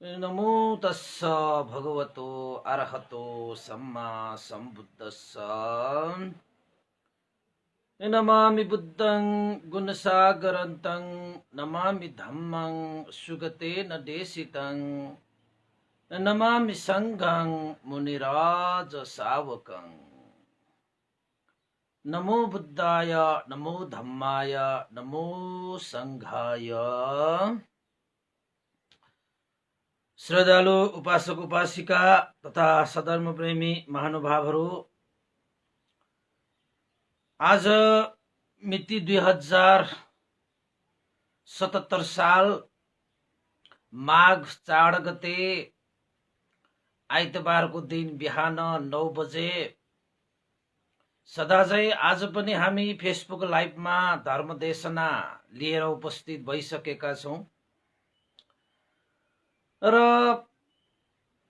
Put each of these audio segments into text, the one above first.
नमो तस्स भगवतो अरहतो सम्मा सम्बुद्धस्स। नमामि बुद्धं गुणसागरन्तं नमामि धम्मं सुगतेन देशितं नमामि संघं मुनिराज सावकं। नमो बुद्धाय नमो धम्माय नमो संघाय। श्रद्धालु उपासक उपासिका तथा सधर्म प्रेमी महानुभावहरू, आज मिति 2077 साल माघ 4 गते आइतबारको दिन बिहान 9 बजे सदाझै आज पनि हामी फेसबुक लाइभमा धर्मदेशना लिएर उपस्थित भइसकेका छौँ र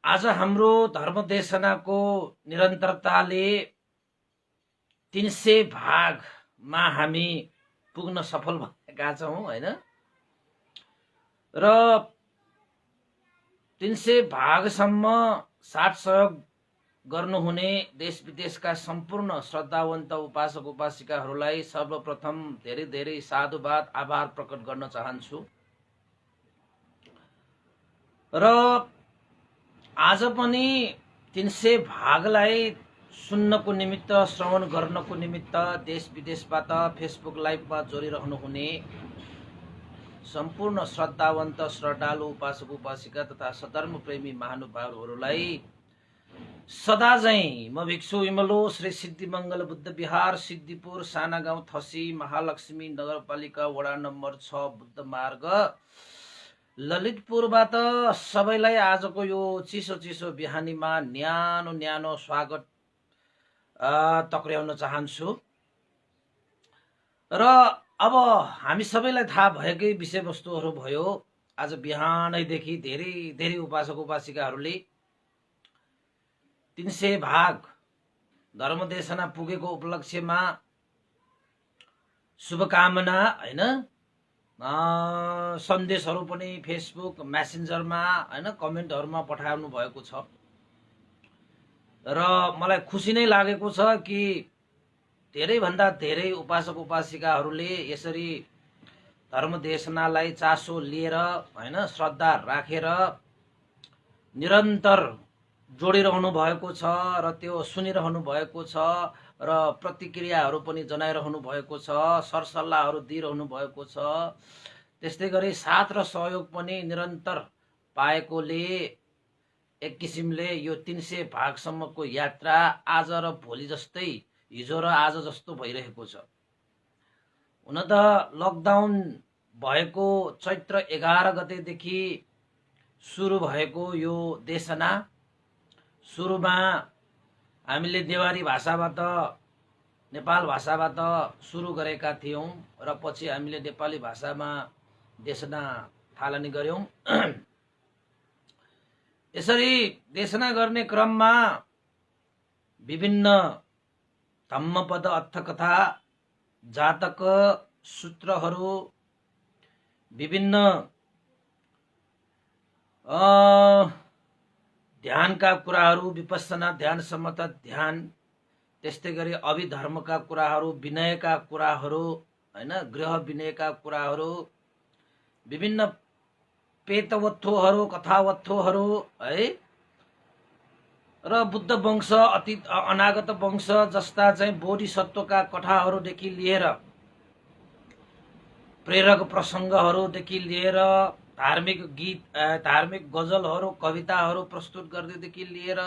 आज हाम्रो धर्मदेशनाको निरन्तरताले 300 भागमा हामी पुग्न सफल भएका छौँ हैन। र 300 भागसम्म साथ सहयोग गर्नुहुने देश विदेशका सम्पूर्ण श्रद्धावन्त उपासक उपासिकाहरूलाई सर्वप्रथम धेरै धेरै साधुवाद आभार प्रकट गर्न चाहन्छु। र आज पनि 300 भागलाई सुन्नको निमित्त श्रवण गर्नको निमित्त देश विदेशबाट फेसबुक लाइभमा जोडिरहनुहुने सम्पूर्ण श्रद्धावन्त श्रद्धालु उपासक उपासिका तथा सधर्म प्रेमी महानुभावहरूलाई सदाझै म भिक्षु विमलो श्री सिद्धिमङ्गल बुद्ध विहार सिद्धिपुर साना गाउँ थसी महालक्ष्मी नगरपालिका वडा नम्बर 6 बुद्ध मार्ग ललितपुरबाट सबैलाई आजको यो चिसो चिसो बिहानीमा न्यानो न्यानो स्वागत टक्र्याउन चाहन्छु। र अब हामी सबैलाई थाहा भएकै विषयवस्तुहरू भयो। आज बिहानैदेखि धेरै धेरै उपासक उपासिकाहरूले 300 भाग धर्मदेशना पुगेको उपलक्ष्यमा शुभकामना हैन, सन्देशहरू पनि फेसबुक मेसेन्जरमा हैन कमेन्टहरूमा पठाउनु भएको छ र मलाई खुसी नै लागेको छ कि धेरैभन्दा धेरै उपासक उपासिकाहरूले यसरी धर्मदेशनालाई चासो लिएर हैन श्रद्धा राखेर निरन्तर जोडिरहनु भएको छ र त्यो सुनिरहनु भएको छ र प्रतिक्रियाहरू पनि जनाइरहनु भएको छ, सरसल्लाहहरू दिइरहनु भएको छ। त्यस्तै गरी साथ र सहयोग पनि निरन्तर पाएकोले एक किसिमले यो 300 भागसम्मको यात्रा आज र भोलि जस्तै हिजो र आज जस्तो भइरहेको छ। हुन त लकडाउन भएको चैत्र 11 गतेदेखि सुरु भएको यो देशना सुरुमा हामीले नेवारी भाषाबाट नेपाल भाषाबाट सुरु गरेका थियौं र पछि हामीले नेपाली भाषामा देशना थालनी गर्यौं। यसरी देशना गर्ने क्रममा विभिन्न धम्मपद अर्थकथा जातक सूत्रहरू विभिन्न ध्यानका कुराहरू विपස්සना ध्यान समता ध्यान त्यस्तै गरी अभिधर्मका कुराहरू विनयका कुराहरू हैन गृह विनयका कुराहरू विभिन्न पेतवत्थोहरू कथावत्थोहरू है र बुद्ध वंश अतीत अनागत वंश जस्ता चाहिँ बोधिसत्वका कथाहरूदेखि लिएर प्रेरक प्रसङ्गहरूदेखि लिएर धार्मिक गीत धार्मिक गजलहरू कविताहरू प्रस्तुत गर्दैदेखि लिएर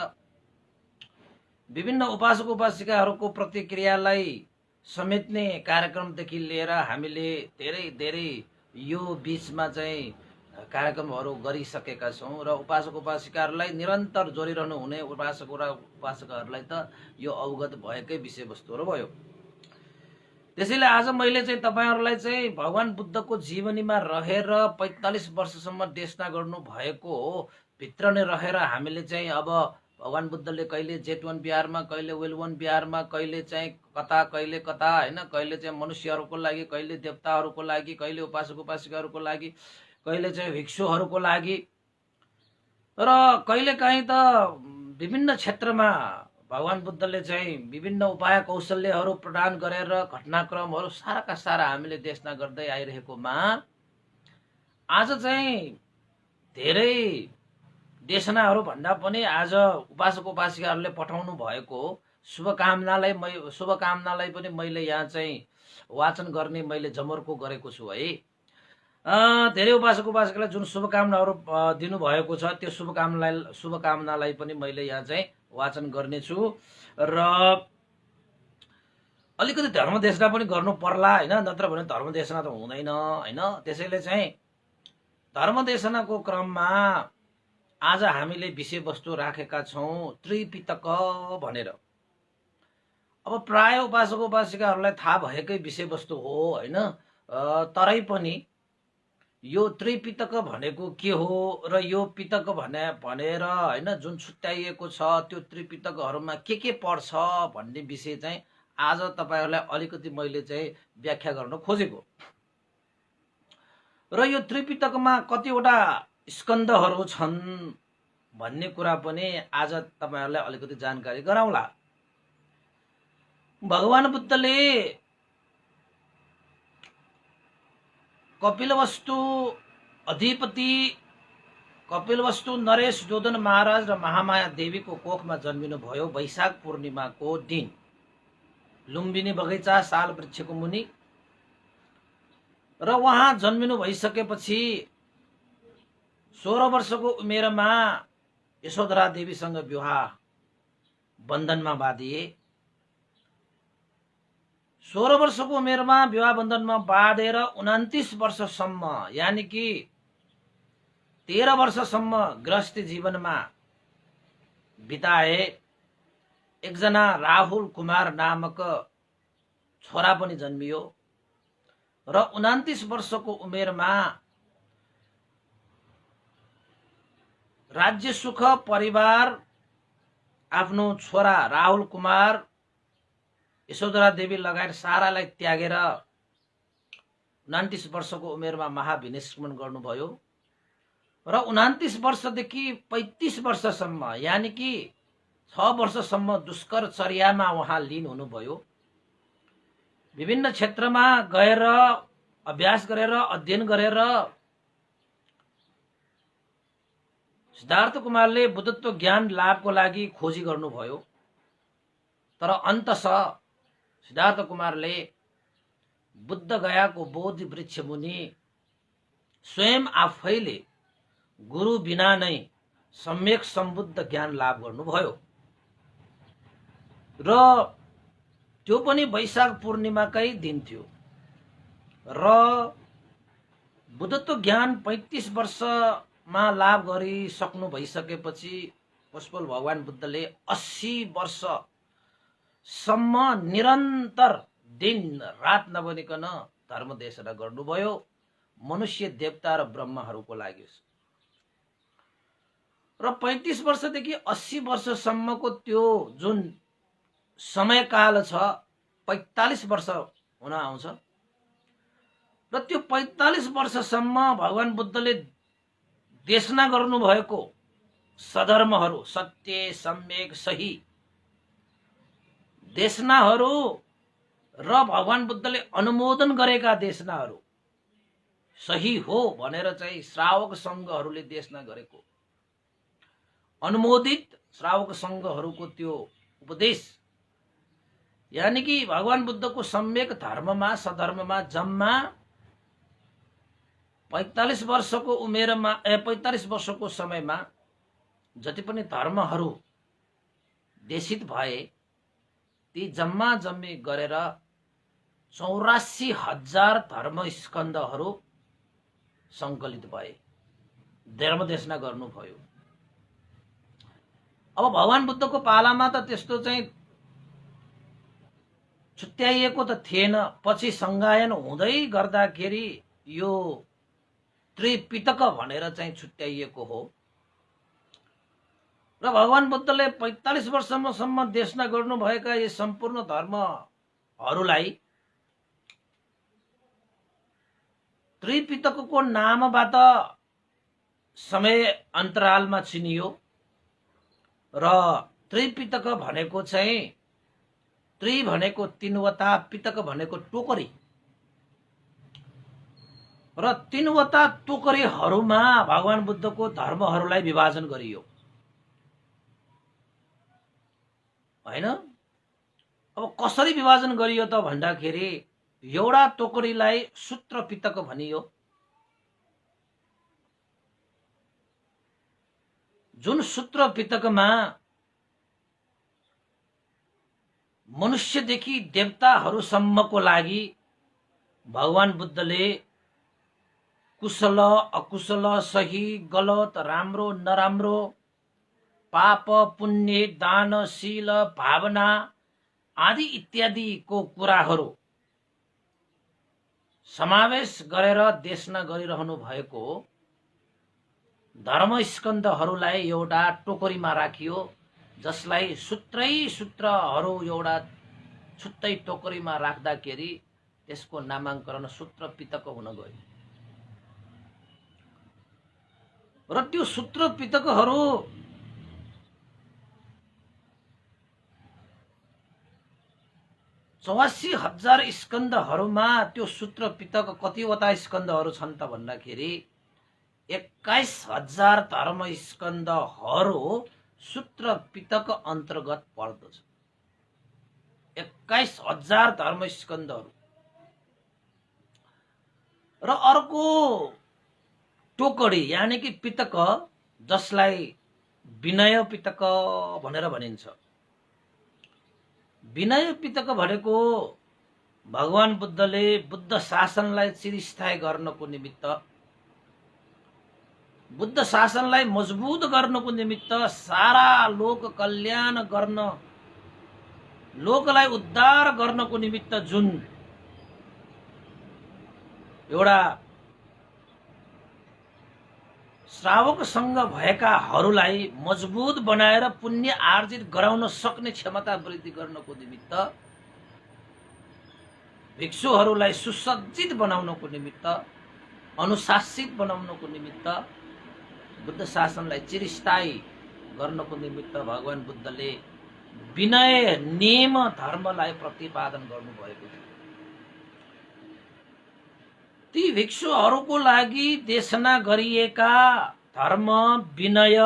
विभिन्न उपासक उपासिकाहरूको प्रतिक्रियालाई समेट्ने कार्यक्रमदेखि लिएर हामीले धेरै धेरै यो बीचमा चाहिँ कार्यक्रमहरू गरिसकेका छौँ र उपासक उपासिकाहरूलाई निरन्तर जोडिरहनु हुने उपासक र उपासकहरूलाई त यो अवगत भएकै विषयवस्तुहरू भयो। त्यसैले आज मैले चाहिँ तपाईहरुलाई चाहिँ भगवान बुद्धको जीवनीमा रहेर 45 वर्षसम्म देशना गर्नु भएको भित्र नै रहेर हामीले चाहिँ अब भगवान बुद्धले कहिले जेतवन बिहारमा कहिले वेलवन बिहारमा कहिले चाहिँ कथा कहिले कथा हैन कहिले चाहिँ मनुष्यहरूको लागि कहिले देवताहरूको लागि कहिले उपासक उपासिकाहरूको लागि कहिले चाहिँ भिक्षुहरूको लागि तर कहिलेकाहीँ त विभिन्न क्षेत्रमा भगवान बुद्धले चाहिँ विभिन्न उपाय कौशल्यहरू प्रदान गरेर घटनाक्रमहरू साराका सारा हामीले देख्न गर्दै आइरहेकोमा आज चाहिँ धेरै देशनाहरू भन्दा पनि आज उपासक उपासिकाहरूले पठाउनु भएको शुभकामनालाई पनि मैले यहाँ चाहिँ वाचन गर्ने मैले जमर्को गरेको छु है। धेरै उपासक उपासकलाई जुन शुभकामनाहरू दिनुभएको छ त्यो शुभकामनालाई पनि मैले यहाँ चाहिँ वाचन गर्नेछु र अलिकति धर्म देशना पनि गर्नु पर्ला होइन, नत्र भने धर्म देशना त हुँदैन होइन। त्यसैले चाहिँ धर्म देशनाको क्रममा आज हामीले विषयवस्तु राखेका छौँ त्रिपिटक भनेर। अब प्राय उपासक उपासिकाहरूलाई थाहा भएकै विषयवस्तु हो होइन, तरै पनि यो त्रिपिटक भनेको के हो र यो पिटक भनेर होइन जुन छुट्याइएको छ त्यो त्रिपिटकहरूमा के पर्छ भन्ने विषय चाहिँ आज तपाईहरुलाई अलिकति मैले चाहिँ व्याख्या गर्न खोजेको। र यो त्रिपिटकमा कतिवटा स्कन्धहरू छन् भन्ने कुरा पनि आज तपाईहरुलाई अलिकति जानकारी गराउँला। भगवान बुद्धले कपिलवस्तु अधिपति कपिलवस्तु नरेश जोदन महाराज र महामाया देवीको कोखमा जन्मिनु भयो वैशाख पूर्णिमाको दिन लुम्बिनी बगैँचा साल वृक्षको मुनि। र वहाँ जन्मिनु भइसकेपछि 16 वर्षको उमेरमा यशोधरा देवीसँग विवाह बन्धनमा बाँधिए। 16 वर्षको उमेरमा विवाह बन्धनमा बाँधेर 29 वर्षसम्म यानी कि 13 वर्षसम्म गृहस्थी जीवनमा बिताए। एकजना राहुल कुमार नामक छोरा पनि जन्मियो र 29 वर्षको उमेरमा राज्य सुख परिवार आफ्नो छोरा राहुल कुमार यशोधरा देवी लगायत सारालाई त्यागेर 29 वर्षको उमेरमा महाविनिष्क्रमण गर्नुभयो र 29 वर्षदेखि 35 वर्षसम्म यानी कि 6 वर्षसम्म दुष्कर चर्यामा उहाँ लीन हुनुभयो। विभिन्न क्षेत्रमा गएर अभ्यास गरेर अध्ययन गरेर सिद्धार्थ कुमारले बुद्धत्व ज्ञान लाभको लागि खोजी गर्नुभयो। तर अन्ततः सिद्धार्थ कुमारले बुद्ध गयाको बोधि वृक्ष मुनि स्वयं आफैले गुरु बिना नै सम्यक सम्बुद्ध ज्ञान लाभ गर्नुभयो। र त्यो पनि वैशाख पूर्णिमाकै दिन थियो। र बुद्धत्व ज्ञान 35 वर्षमा लाभ गरिसक्नु भइसकेपछि पुष्पल भगवान बुद्धले 80 वर्षसम्म निरन्तर दिन रात नबनिकन धर्म देशना गर्नुभयो मनुष्य देवता र ब्रह्माहरूको लागि। र 35 वर्षदेखि 80 वर्षसम्मको त्यो जुन समयकाल छ 45 वर्ष हुन आउँछ। र त्यो 45 वर्षसम्म भगवान बुद्धले देशना गर्नुभएको सधर्महरू सत्य सम्यक सही देशनाहरू र भगवान बुद्धले अनुमोदन गरेका देशनाहरू सही हो भनेर चाहिँ श्रावक संघहरूले देशना गरेको अनुमोदित श्रावक संघहरूको त्यो उपदेश यानी कि भगवान बुद्धको सम्यक धर्ममा सधर्ममा जम्मा 45 वर्षको उमेरमा 45 वर्षको समयमा जति पनि धर्महरू देशित भए ती जम्मा जम्मी गरेर 84,000 धर्म स्कन्धहरू संकलित भए धर्मदेशना गर्नुभयो। अब भगवान बुद्धको पालामा त त्यस्तो चाहिँ छुट्याइएको त थिएन। पछि संगायन हुँदै गर्दाखेरि यो त्रिपिटक भनेर चाहिँ छुट्याइएको हो। र भगवान बुद्धले 45 वर्षसम्म देशना गर्नुभएका यी सम्पूर्ण धर्महरूलाई त्रिपिटकको नामबाट समय अन्तरालमा चिनियो र त्रिपिटक भनेको चाहिँ त्रि भनेको तीनवटा, पिटक भनेको टोकरी र तीनवटा टोकरीहरूमा भगवान बुद्धको धर्महरूलाई विभाजन गरियो हैन। अब कसरी विभाजन गरियो त भन्दाखेरि एउटा टोकरीलाई सूत्र पिटक भनियो, जुन सूत्र पिटकमा मनुष्यदेखि देवताहरूसम्मको लागि भगवान बुद्धले कुशल अकुशल, सही गलत, राम्रो नराम्रो, पाप पुण्य, दान शील भावना आदि इत्यादिको कुराहरू समावेश गरेर देशना गरिरहनु भएको धर्मस्कन्धहरूलाई एउटा टोकरीमा राखियो, जसलाई सूत्रहरू एउटा छुट्टै टोकरीमा राख्दाखेरि त्यसको नामाङ्करण सूत्र पिटक हुन गयो। र त्यो सूत्र पिटकहरू चौरासी हजार स्कन्धहरूमा त्यो सूत्र पिटक कतिवटा स्कन्धहरू छन् त भन्दाखेरि 21,000 धर्म स्कन्धहरू सूत्र पिटक अन्तर्गत पर्दछ। 21,000 धर्म स्कन्धहरू। र अर्को टोकरी यानी कि पिटक, जसलाई विनय पिटक भनेर भनिन्छ। विनय पिटक भनेको भगवान बुद्धले बुद्ध शासनलाई चिरस्थायी गर्नको निमित्त, बुद्ध शासनलाई मजबुत गर्नको निमित्त, सारा लोक कल्याण गर्न, लोकलाई उद्धार गर्नको निमित्त जुन एउटा श्रावकसँग भएकाहरूलाई मजबुत बनाएर पुण्य आर्जित गराउन सक्ने क्षमता वृद्धि गर्नको निमित्त, भिक्षुहरूलाई सुसज्जित बनाउनको निमित्त, अनुशासित बनाउनको निमित्त, बुद्ध शासनलाई चिरस्थायी गर्नको निमित्त भगवान बुद्धले विनय नियम धर्मलाई प्रतिपादन गर्नुभएको छ। ती भिक्षुहरूको लागि देशना गरिएका धर्म, विनय,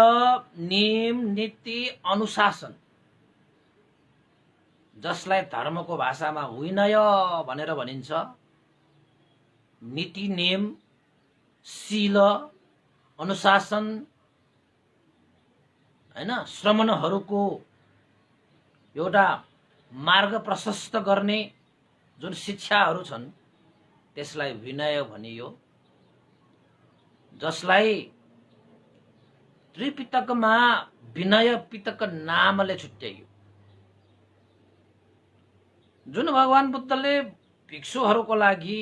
नियम, नीति, अनुशासन, जसलाई धर्मको भाषामा विनय भनेर भनिन्छ, नीति नियम, शील, अनुशासन हैन, श्रमणहरूको एउटा मार्ग प्रशस्त गर्ने जुन शिक्षाहरू छन् त्यसलाई विनय भनियो, जसलाई त्रिपिटकमा विनय पिटक नामले छुट्याइयो। जुन भगवान बुद्धले भिक्षुहरूको लागि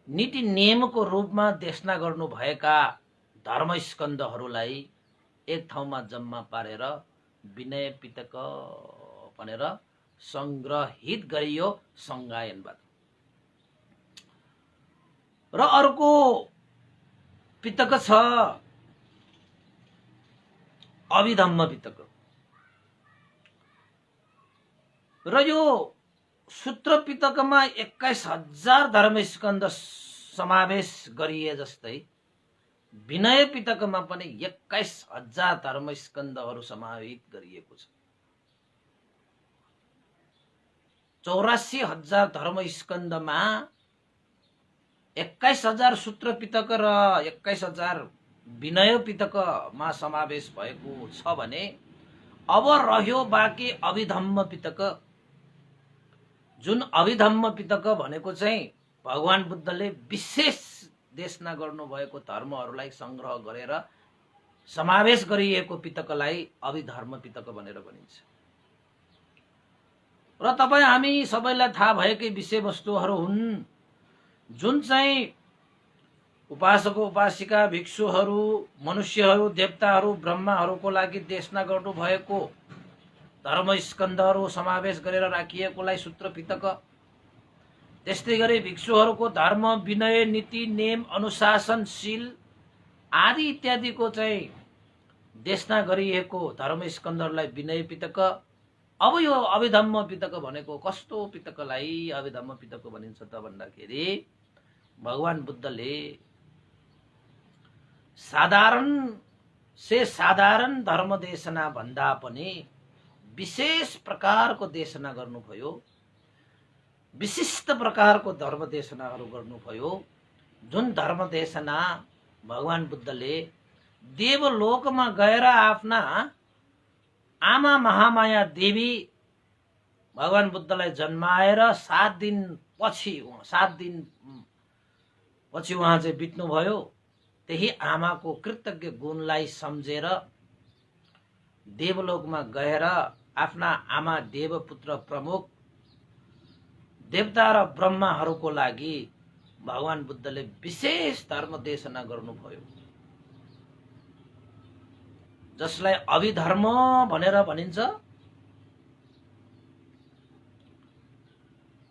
नीति नियमको रूपमा देशना गर्नुभएका धर्मस्कन्धहरूलाई एक ठाउँमा जम्मा पारेर विनय पिटक भनेर संग्रहित गरियो संगायनबाट। र अर्को पिटक छ अभिधम्म पिटक। र यो सूत्र पिटकमा 21,000 धर्मस्कन्ध समावेश गरिए जस्तै विनय पिटकमा पनि 21,000 धर्मस्कन्धहरू समाहित गरिएको छ। 84,000 धर्मस्कन्धमा 21,000 सूत्र पिटक र 21,000 विनय पिटकमा समावेश भएको छ भने अब रह्यो बाँकी अभिधम्म पिटक। जुन अभिधम्म पिटक भनेको चाहिँ भगवान बुद्धले विशेष देशना गर्नुभएको धर्महरूलाई संग्रह गरेर समावेश गरिएको पिटकलाई अभिधर्म पिटक भनेर भनिन्छ। र तपाईँ हामी सबैलाई थाहा भएकै विषयवस्तुहरू हुन्, जुन चाहिँ उपासक उपासिका, भिक्षुहरू, मनुष्यहरू, देवताहरू, ब्रह्माहरूको लागि देशना गर्नुभएको धर्मस्कन्धहरू समावेश गरेर राखिएकोलाई सूत्र पिटक। त्यस्तै गरी भिक्षुहरूको धर्म, विनय, नीति, नियम, अनुशासन, शील आदि इत्यादिको चाहिँ देशना गरिएको धर्मस्कन्धहरूलाई विनय पितक। अब यो अभिधम्म पितक भनेको कस्तो पितकलाई अभिधम्म पितक भनिन्छ त भन्दाखेरि भगवान बुद्धले साधारण धर्म देशना भन्दा पनि विशेष प्रकारको देशना गर्नुभयो, विशिष्ट प्रकारको धर्म देशनाहरू गर्नुभयो। जुन धर्म देशना भगवान बुद्धले देवलोकमा गएर आफ्ना आमा महामाया देवी भगवान बुद्धलाई जन्माएर 7 दिन पछि उहाँ चाहिँ बित्नुभयो। त्यही आमाको कृतज्ञ गुणलाई सम्झेर देवलोकमा गएर आफ्ना आमा देवपुत्र प्रमुख देवता र ब्रह्माहरूको लागि भगवान बुद्धले विशेष धर्म देशना गर्नुभयो, जसलाई अभिधर्म भनेर भनिन्छ।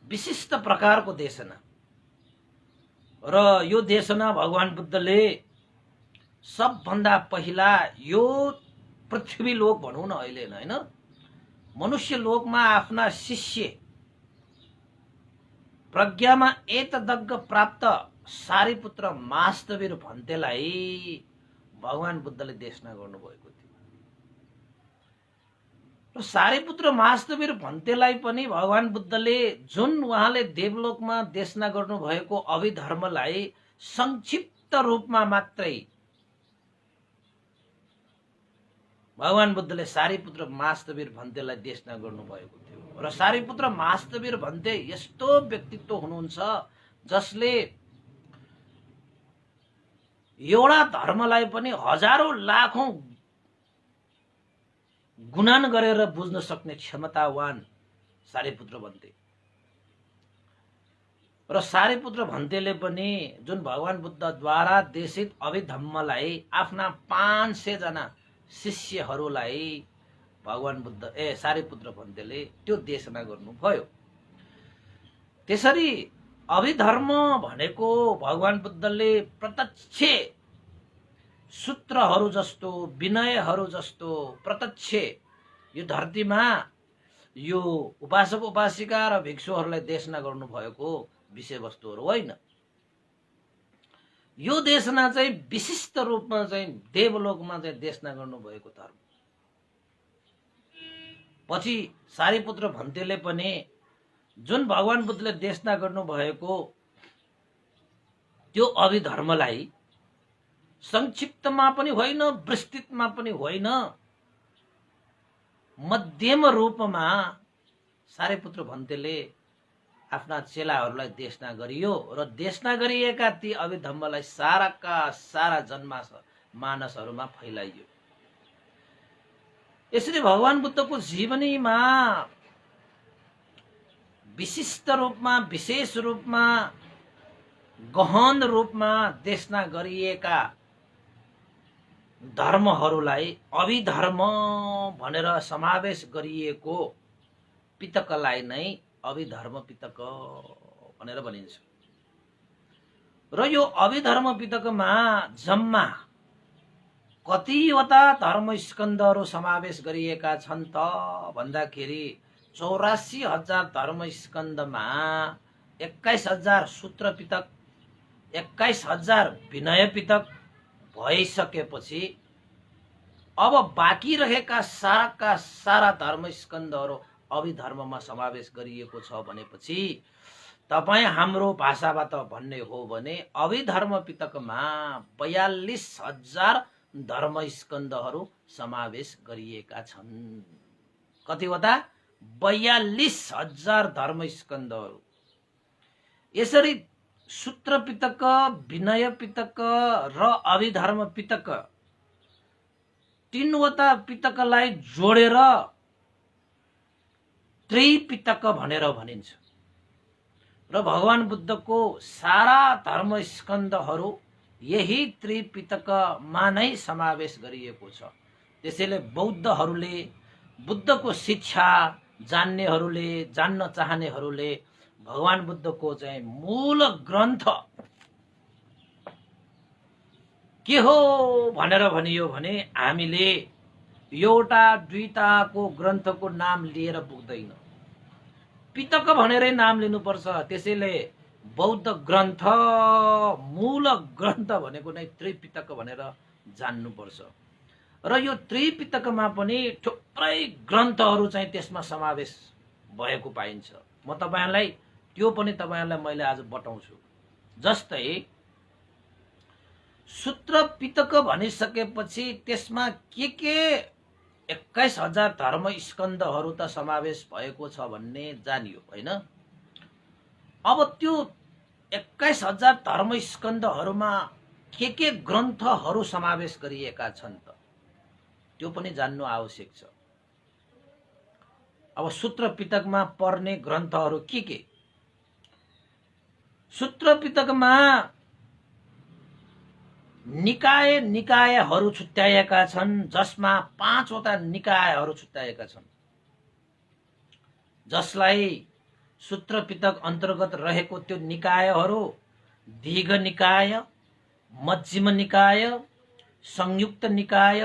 विशिष्ट प्रकारको देशना र यो देशना भगवान बुद्धले सबभन्दा पहिला यो पृथ्वी लोक भनौँ न अहिले हैन, मनुष्य लोकमा आफ्ना शिष्य प्रज्ञामा एतदग्ग प्राप्त सारीपुत्र मास्तवीर भन्तेलाई भगवान बुद्धले देशना गर्नुभएको थियो। र सारीपुत्र मास्तवीर भन्तेलाई पनि भगवान बुद्धले जुन उहाँले देवलोकमा देशना गर्नुभएको अभिधर्मलाई संक्षिप्त रूपमा मात्रै भगवान बुद्धले सारीपुत्र मास्तवीर भन्तेलाई देशना गर्नुभएको थियो। र सारीपुत्र मास्तवीर भन्ते यस्तो व्यक्तित्व हुनुहुन्छ जसले एउटा धर्मलाई पनि हजारौं लाखौं गुणन गरेर बुझ्न सक्ने क्षमतावान सारीपुत्र भन्ते। र सारीपुत्र भन्तेले पनि जुन भगवान बुद्धद्वारा देशित अभिधम्मलाई आफ्ना 500 जना शिष्यहरूलाई भगवान बुद्ध सारीपुत्र भन्तेले त्यो देशना गर्नुभयो। त्यसरी अभिधर्म भनेको भगवान बुद्धले प्रत्यक्ष सूत्रहरू जस्तो विनयहरू जस्तो प्रत्यक्ष यो धरतीमा यो उपासक उपासिका र भिक्षुहरूलाई देशना गर्नुभएको विषयवस्तुहरू होइन। यो देशना चाहिँ विशिष्ट रूपमा चाहिँ देवलोकमा चाहिँ देशना गर्नुभएको धर्म। पछि सारीपुत्र भन्तेले पनि जुन भगवान बुद्धले देशना गर्नुभएको त्यो अभिधर्मलाई संक्षिप्तमा पनि होइन, विस्तृतमा पनि होइन, मध्यम रूपमा सारीपुत्र भन्तेले आफ्ना चेलाहरूलाई देशना गरियो र देशना गरिएका ती अभिधम्मलाई साराका सारा जनमानसहरूमा फैलाइयो। यसरी भगवान बुद्धको जीवनीमा विशिष्ट रूपमा विशेष रूपमा गहन रूपमा देशना गरिएका धर्महरूलाई अभिधर्म भनेर समावेश गरिएको पितकलाई नै अभिधर्म पितक भनेर भनिन्छ। र यो अभिधर्म पितकमा जम्मा कतिवटा धर्म स्कन्धहरू समावेश गरिएका छन् त भन्दाखेरि 84,000 धर्म स्कन्धमा 21,000 सूत्र पितक, 21,000 विनय पितक भइसकेपछि अब बाँकी रहेका साराका सारा धर्म स्कन्धहरू अभिधर्ममा समावेश गरिएको छ भनेपछि तपाईं हाम्रो भाषाबाट भन्ने हो भने अभिधर्म पितकमा 42,000 धर्म स्कन्धहरू समावेश गरिएका छन्। कतिवटा? 42,000 धर्म स्कन्धहरू। यसरी सूत्र पितक, विनय पितक र अभिधर्म पितक तीनवटा पितकलाई जोडेर त्रिपितक भनेर भनिन्छ। र भगवान बुद्धको सारा धर्म स्कन्धहरू यही त्रिपितकमा नै समावेश गरिएको छ। त्यसैले बौद्धहरूले, बुद्धको शिक्षा जान्नेहरूले, जान्न चाहनेहरूले भगवान बुद्धको चाहिँ मूल ग्रन्थ के हो भनेर भनियो भने हामीले एउटा दुईटाको ग्रन्थको नाम लिएर पुग्दैन, पितक भनेरै नाम लिनुपर्छ। त्यसैले बौद्ध ग्रन्थ मूल ग्रन्थ भनेको नै त्रिपिटक भनेर जान्नुपर्छ। र यो त्रिपिटकमा पनि थुप्रै ग्रन्थहरू चाहिँ त्यसमा समावेश भएको पाइन्छ। म तपाईहरुलाई त्यो पनि तपाईहरुलाई मैले आज बताउँछु। जस्तै सूत्र पिटक भनिसकेपछि त्यसमा के 21,000 धर्म स्कन्धहरू त समावेश भएको छ भन्ने जानियो हैन। अब त्यो 21,000 धर्म स्कन्धहरूमा के ग्रन्थहरू समावेश गरिएका छन् त त्यो पनि जान्नु आवश्यक छ। अब सूत्र पिटकमा पर्ने ग्रन्थहरू के सूत्र पिटकमा निकायहरू छुट्याएका छन्, जसमा 5 वटा निकायहरू छुट्याएका छन्, जसलाई सूत्र पिटक अन्तर्गत रहेको त्यो निकायहरू दीर्घ निकाय, मध्यम निकाय, संयुक्त निकाय,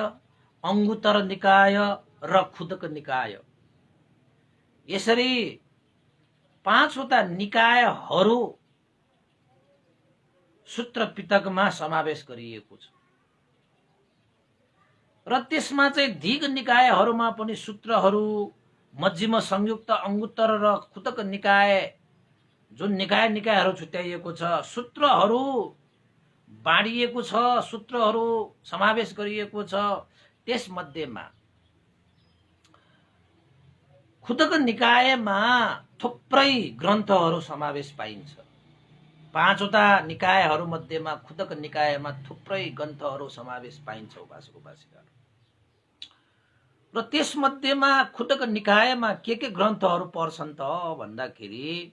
अंगुत्तर निकाय र खुदक निकाय। यसरी 5 वटा निकायहरू सूत्र पिटकमा समावेश गरिएको छ। र त्यसमा चाहिँ दीर्घ निकायहरूमा पनि सूत्रहरू, मध्यम, संयुक्त, अंगुत्तर र खुदक निकाय, जुन निकायहरू छुट्याइएको छ, सूत्रहरू बाँडिएको छ, सूत्रहरू समावेश गरिएको छ। त्यसमध्येमा खुदक निकायमा थुप्रै ग्रन्थहरू समावेश पाइन्छ। 5 वटा निकायहरू मध्येमा खुदक निकायमा थुप्रै ग्रन्थहरू समावेश पाइन्छ उपासक उपासिकाहरू। र त्यसमध्येमा खुदक निकायमा के ग्रन्थहरू पर्छन् त भन्दाखेरि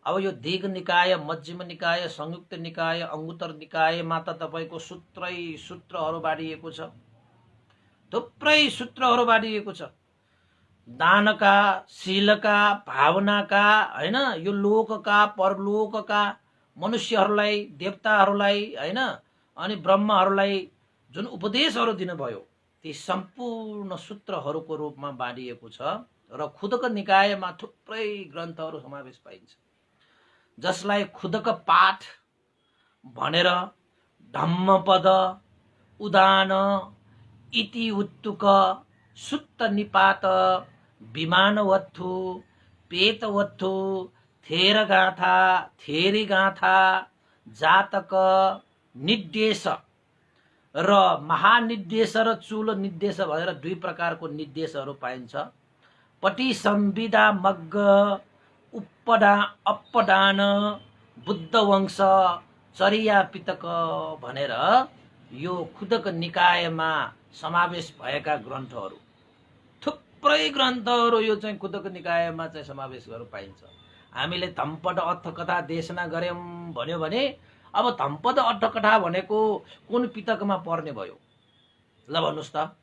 अब यो दीर्घ निकाय, मध्यम निकाय, संयुक्त निकाय, अंगुत्तर निकायमा त तपाईको सूत्रहरू बाँडिएको छ, थुप्रै सूत्रहरू बाँडिएको छ। दानका, शीलका, भावनाका हैन, यो लोकका, परलोकका, मनुष्यहरूलाई, देवताहरूलाई हैन, अनि ब्रह्महरूलाई जुन उपदेशहरू दिनुभयो ती सम्पूर्ण सूत्रहरूको रूपमा बाँडिएको छ। र खुदक निकायमा थुप्रै ग्रन्थहरू समावेश पाइन्छ, जसलाई खुदक पाठ भनेर धम्मपद, उदान, इति उत्तुक, सुत्त निपात, विमानवत्थु, पेतवत्थु, थेरगाथा, थेरीगाथा, जातक, निर्देश र महानिर्देश र चूल निर्देश भनेर 2 प्रकारको निर्देशहरू पाइन्छ। पटी संविदा मग्ग, अपदान, बुद्ध वंश, चरिया पिटक भनेर यो खुदक निकायमा समावेश भएका ग्रन्थहरू, थुप्रै ग्रन्थहरू यो चाहिँ खुदक निकायमा चाहिँ समावेश गरेर पाइन्छ। हामीले धम्पद अर्थकथा देशना गर्यौं भन्यो भने अब धम्पद अर्थकथा भनेको कुन पिटकमा पर्ने भयो ल भन्नुस् त?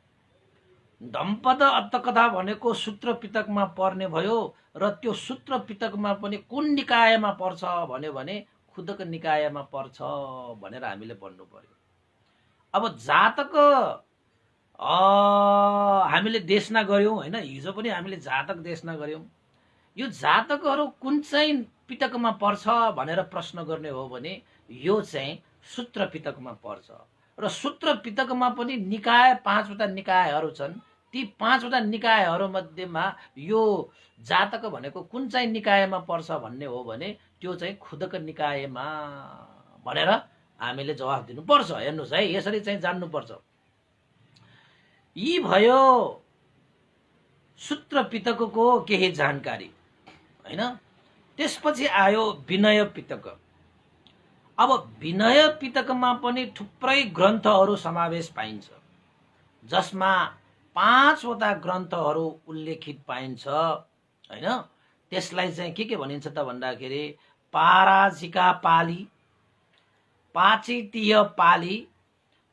धम्पद अर्थकथा भनेको सूत्र पिटकमा पर्ने भयो। र त्यो सूत्र पिटकमा पनि कुन निकायमा पर्छ भन्यो भने खुदक निकायमा पर्छ भनेर हामीले भन्नु पर्यो। अब जातक हामीले देशना गर्यौं हैन, हिजो पनि हामीले जातक देशना गर्यौं। यो जातकहरू कुन चाहिँ पिटकमा पर्छ भनेर प्रश्न गर्ने हो भने यो चाहिँ सूत्र पिटकमा पर्छ। र सूत्र पिटकमा पनि निकाय 5 वटा निकायहरू छन्। ती 5 वटा निकायहरू मध्येमा यो जातक भनेको कुन चाहिँ निकायमा पर्छ भन्ने हो भने त्यो चाहिँ खुदक निकायमा भनेर हामीले जवाफ दिनुपर्छ। हेर्नुस् है, यसरी चाहिँ जान्नुपर्छ। यी भयो सूत्र पिटकको केही जानकारी हैन। त्यसपछि आयो विनय पिटक। अब विनय पिटकमा पनि थुप्रै ग्रन्थहरू समावेश पाइन्छ, जसमा 5 वटा ग्रन्थहरू उल्लेखित पाइन्छ हैन। त्यसलाई चाहिँ के भनिन्छ त भन्दाखेरि पाराजिका पाली, पाचितीय पाली,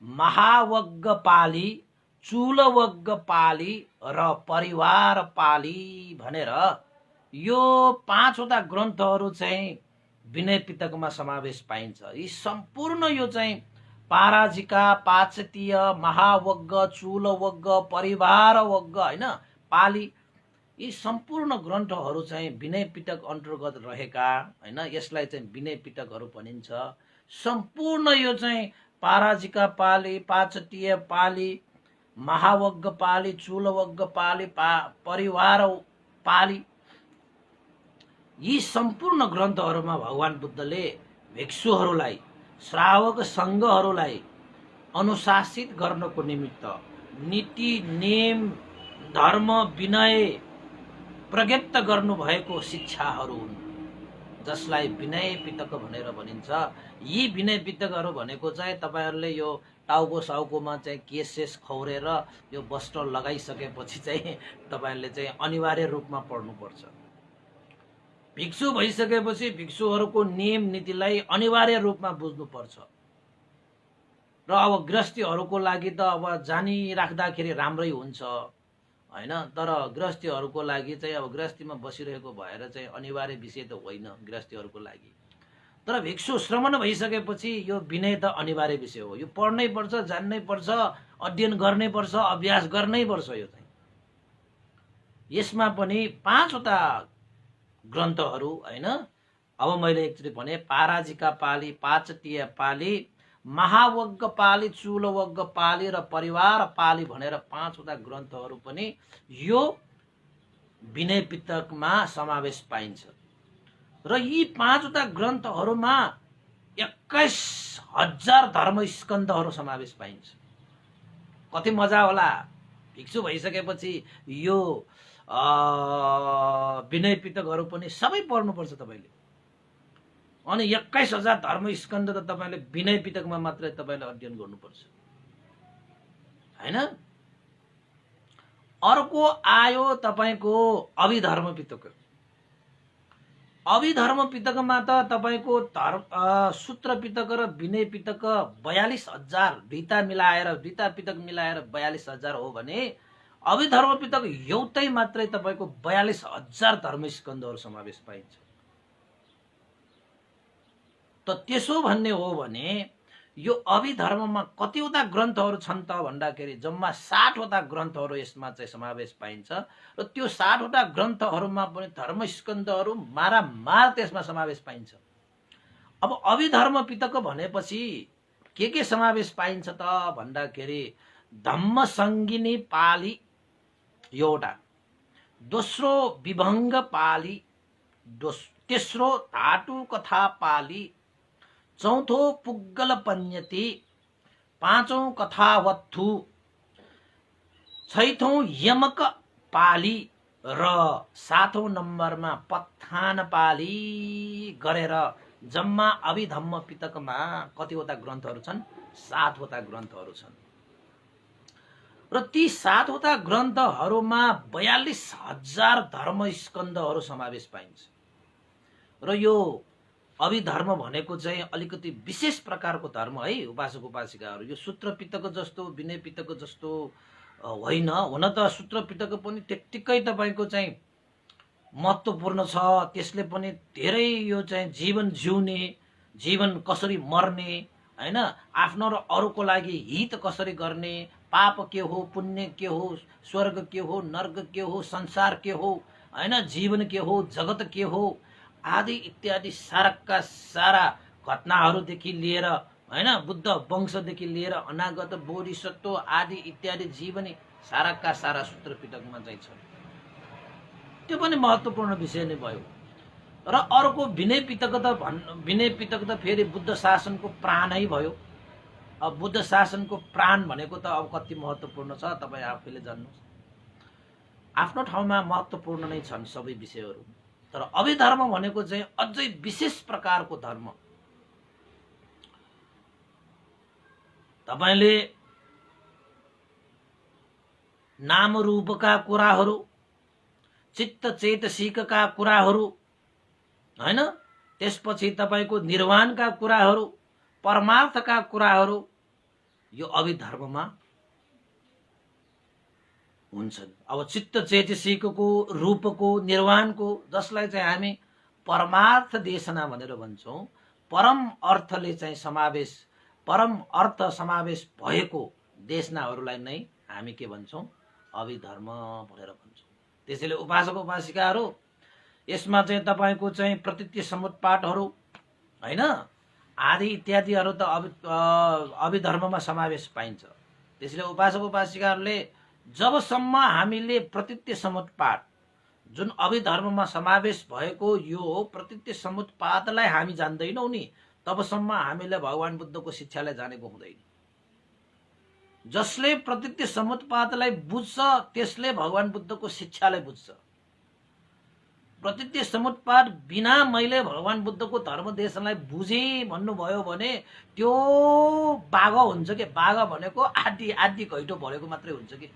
महावग्ग पाली, चूलवग्ग पाली र परिवार पाली भनेर यो 5 वटा ग्रन्थहरू चाहिँ विनय पिटकमा समावेश पाइन्छ। यी सम्पूर्ण यो चाहिँ पाराजिका, पाचतीय, महावग्ग, चूलवग्ग, परिवारवग्ग हैन पाली, यी सम्पूर्ण ग्रन्थहरू चाहिँ विनय पिटक अन्तर्गत रहेका हैन, यसलाई चाहिँ विनय पिटकहरू भनिन्छ। सम्पूर्ण यो चाहिँ पाराजिका पाली, पाचतीय पाली, महावग्ग पाली, चूलवग्ग पाली, परिवार पाली, यी सम्पूर्ण ग्रन्थहरूमा भगवान बुद्धले भिक्षुहरूलाई, श्रावक सङ्घहरूलाई अनुशासित गर्नको निमित्त नीति, नेम, धर्म, विनय प्रज्ञप्त गर्नुभएको शिक्षाहरू हुन्, जसलाई विनय पिटक भनेर भनिन्छ। यी विनय पिटकहरू भनेको चाहिँ तपाईहरूले यो टाउको साउकोमा चाहिँ केसेस खौरेर यो वस्त्र लगाइसकेपछि चाहिँ तपाईहरूले चाहिँ अनिवार्य रूपमा पढ्नुपर्छ। भिक्षु भइसकेपछि भिक्षुहरूको नियम नीतिलाई अनिवार्य रूपमा बुझ्नुपर्छ। र अब गृहस्थीहरूको लागि त अब जानिराख्दाखेरि राम्रै हुन्छ हैन, तर गृहस्थीहरूको लागि चाहिँ अब गृहस्थीमा बसिरहेको भएर चाहिँ अनिवार्य विषय त होइन गृहस्थीहरूको लागि। तर भिक्षु श्रमण भइसकेपछि यो विनय त अनिवार्य विषय हो। यो पढ्नै पर्छ, जान्नै पर्छ, अध्ययन गर्नै पर्छ, अभ्यास गर्नै पर्छ। यो चाहिँ यसमा पनि 5 वटा ग्रन्थहरू हैन, अब मैले एकचोटि भने पाराजिका पाली, पाचतीय पाली, महावग्ग पाली, चूलवग्ग पाली र परिवार पाली भनेर 5 वटा ग्रन्थहरू पनि यो विनय पिटकमा समावेश पाइन्छ। र यी 5 वटा ग्रन्थहरूमा 21,000 धर्म स्कन्धहरू समावेश पाइन्छ। कति मजा होला भिक्षु भइसकेपछि यो विनय पिटकहरू पनि सबै पढ्नुपर्छ तपाईले। अनि 21,000 धर्म स्कन्ध त तपाईले विनय पिटकमा मात्रै तपाईले अध्ययन गर्नुपर्छ हैन। अर्को आयो तपाईको अभिधर्म पिटक। अभिधर्म पिटकमा त तपाईको सूत्र पिटक र विनय पिटक 42,000 दुईटा पिटक मिलाएर 42,000 हो भने अभिधर्म पिटक एउटै मात्रै तपाईको 42,000 धर्म स्कन्धहरू समावेश पाइन्छ। त त्यसो भन्ने हो भने यो अभिधर्ममा कतिवटा ग्रन्थहरू छन् त भन्दाखेरि जम्मा 60 वटा ग्रन्थहरू यसमा चाहिँ समावेश पाइन्छ। र त्यो 60 वटा ग्रन्थहरूमा पनि धर्म स्कन्धहरू मारामार त्यसमा समावेश पाइन्छ। अब अभिधर्म पिटक भनेपछि के समावेश पाइन्छ त भन्दाखेरि धम्म सङ्गिनी पाली एउटा, दोस्रो विभङ्ग पाली, तेस्रो धातु कथा पाली, चौथो पुग्गल पन्यति, पाँचौं कथावत्थु, छैठौं यमक पाली र 7औं नम्बरमा पत्थान पाली गरेर जम्मा अभिधम्म पिटकमा कतिवटा ग्रन्थहरू छन्? 7 वटा ग्रन्थहरू छन्। र ती 7 वटा ग्रन्थहरूमा 42,000 धर्म स्कन्धहरू समावेश पाइन्छ। र यो अभिधर्म भनेको चाहिँ अलिकति विशेष प्रकारको धर्म है उपासक उपासिकाहरू। यो सूत्र पिटक जस्तो विनय पिटक जस्तो होइन। हुन त सूत्र पिटक पनि त्यत्तिकै तपाईको चाहिँ महत्त्वपूर्ण छ। त्यसले पनि धेरै यो चाहिँ जीवन जिउने, जीवन कसरी मर्ने हैन, आफ्नो र अरूको लागि हित कसरी गर्ने, पाप के हो, पुण्य के हो, स्वर्ग के हो, नर्क के हो, संसार के हो हैन, जीवन के हो, जगत के हो आदि इत्यादि साराका सारा घटनाहरूदेखि लिएर हैन, बुद्ध वंशदेखि लिएर अनागत बोधिसत्व आदि इत्यादि जीवनी साराका सारा सूत्र पिटकमा चाहिँ छ। त्यो पनि महत्त्वपूर्ण विषय नै भयो। र अर्को विनय पिटक त फेरि बुद्ध शासनको प्राणै भयो। अब बुद्ध शासनको प्राण भनेको त अब कति महत्त्वपूर्ण छ तपाई आफैले जान्नुस्। आफ्नो ठाउँमा महत्त्वपूर्ण नै छन् सबै विषयहरू। तर अभिधर्म भनेको चाहिँ अझै विशेष प्रकारको धर्म। तपाईले नाम रूपका कुराहरू, चित्त चेतसिकका कुराहरू हैन, त्यसपछि तपाईको निर्वाणका कुराहरू, परमार्थका कुराहरू यो अभिधर्ममा हुन्छन्। अब चित्त चेतसिकको, रूपको, निर्वाणको, जसलाई चाहिँ हामी परमार्थ देशना भनेर भन्छौं, परम अर्थले चाहिँ समावेश परम अर्थ समावेश भएको देशनाहरूलाई नै हामी के भन्छौँ, अभिधर्म भनेर भन्छौँ। त्यसैले उपासक उपासिकाहरू यसमा चाहिँ तपाईँको चाहिँ प्रतीत्य समुत्पाठहरू होइन आदि इत्यादिहरू त अभिधर्ममा समावेश पाइन्छ। त्यसैले उपासक उपासिकाहरूले जबसम्म हामीले प्रतीत्य समुत्पाठ जुन अभिधर्ममा समावेश भएको यो प्रतीत्य समुत्पादलाई हामी जान्दैनौँ नि, तबसम्म हामीले भगवान बुद्धको शिक्षालाई जानेको हुँदैन। जसले प्रतीत्य समुत्पादलाई बुझ्छ त्यसले भगवान बुद्धको शिक्षालाई बुझ्छ। प्रतीत्य समुत्पाद बिना मैले भगवान बुद्धको धर्मदेशनलाई बुझेँ भन्नुभयो भने त्यो बाघ हुन्छ कि, बाघ भनेको आदि आदि घैटो भरेको मात्रै हुन्छ कि,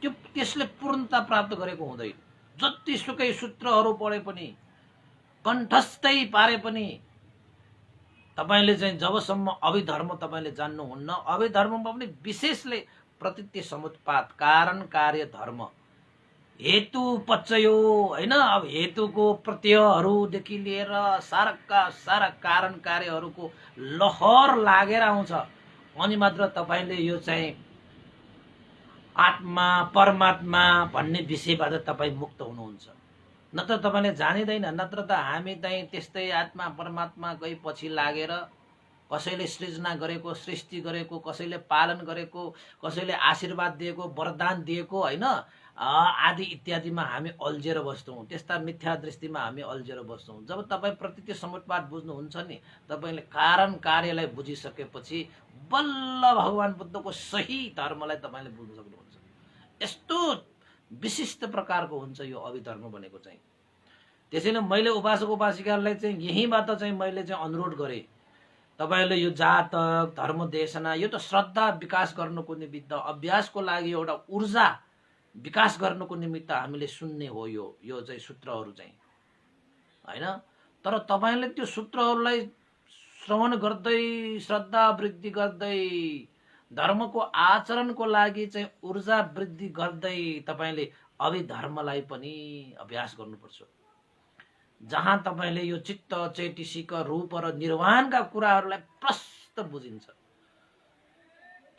त्यो त्यसले पूर्णता प्राप्त गरेको हुँदैन। जतिसुकै सूत्रहरू पढे पनि कण्ठस्थै पारे पनि तपाईले चाहिँ जबसम्म अभिधर्म तपाईले जान्नुहुन्न, अभिधर्ममा पनि विशेषले प्रतीत्य समुत्पाद कारण कार्य धर्म हेतु पच्चयो होइन, अब हेतुको प्रत्ययहरूदेखि लिएर सारा कारण कार्यहरूको लहर लागेर आउँछ अनि मात्र तपाईले यो चाहिँ आत्मा परमात्मा भन्ने विषयबाट तपाईँ मुक्त हुनुहुन्छ। नत्र तपाईँले जानिँदैन, नत्र त हामी चाहिँ त्यस्तै आत्मा परमात्माकै पछि लागेर कसैले सृजना गरेको, सृष्टि गरेको, कसैले पालन गरेको, कसैले आशीर्वाद दिएको, वरदान दिएको होइन आदि इत्यादिमा हामी अल्झेर बस्छौँ। त्यस्ता मिथ्या दृष्टिमा हामी अल्झेर बस्छौँ। जब तपाईँ प्रतीत्य समुत्पाद बुझ्नुहुन्छ नि, तपाईँले कारण कार्यलाई बुझिसकेपछि बल्ल भगवान बुद्धको सही धर्मलाई तपाईँले बुझ्न सक्नुहुन्छ। यस्तो विशिष्ट प्रकारको हुन्छ यो अभिधर्म भनेको चाहिँ। त्यसैले मैले उपासक उपासिकाहरूलाई चाहिँ यहीँबाट चाहिँ मैले चाहिँ अनुरोध गरेँ, तपाईँले यो जातक धर्म देशना यो त श्रद्धा विकास गर्नुको निमित्त, अभ्यासको लागि एउटा ऊर्जा विकास गर्नुको निमित्त हामीले सुन्ने हो यो चाहिँ सूत्रहरू चाहिँ होइन। तर तपाईँले त्यो सूत्रहरूलाई श्रवण गर्दै श्रद्धा वृद्धि गर्दै धर्मको आचरणको लागि चाहिँ ऊर्जा वृद्धि गर्दै तपाईले अभिधर्मलाई पनि अभ्यास गर्नुपर्छ। जहाँ तपाईले यो चित्त चैतसिक रूप र निर्वाणका कुराहरूलाई प्रष्ट बुझिन्छ,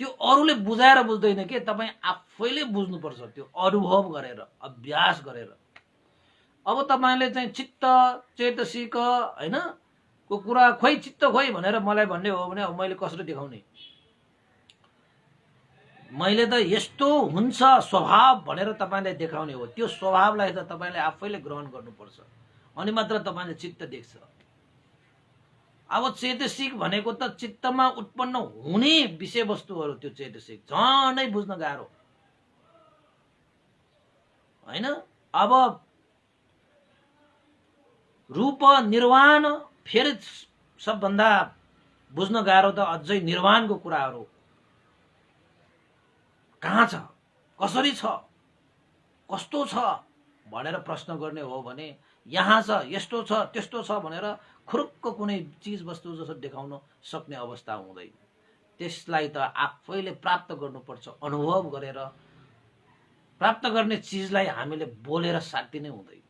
त्यो अरूले बुझाएर बुझ्दैन के, तपाईँ आफैले बुझ्नुपर्छ, त्यो अनुभव गरेर अभ्यास गरेर। अब तपाईँले चाहिँ चित्त चैतसिक होइन को कुरा खोइ चित्त खोइ भनेर मलाई भन्ने हो भने अब मैले कसरी देखाउने? मैले त यस्तो हुन्छ स्वभाव भनेर तपाईँलाई देखाउने हो। त्यो स्वभावलाई त तपाईँले आफैले ग्रहण गर्नुपर्छ, अनि मात्र तपाईँले चित्त देख्छ। अब चेतसिक भनेको त चित्तमा उत्पन्न हुने विषयवस्तुहरू, त्यो चेतसिक झनै बुझ्न गाह्रो होइन। अब रूप निर्वाण फेरि सबभन्दा बुझ्न गाह्रो त अझै निर्वाणको कुराहरू कहाँ छ, कसरी छ, कस्तो छ भनेर प्रश्न गर्ने हो भने यहाँ छ, यस्तो छ, त्यस्तो छ भनेर खुरुक्क कुनै चिज वस्तु जस्तो देखाउन सक्ने अवस्था हुँदैन। त्यसलाई त आफैले प्राप्त गर्नुपर्छ, अनुभव गरेर। प्राप्त गर्ने चिजलाई हामीले बोलेर साध्य नै हुँदैन।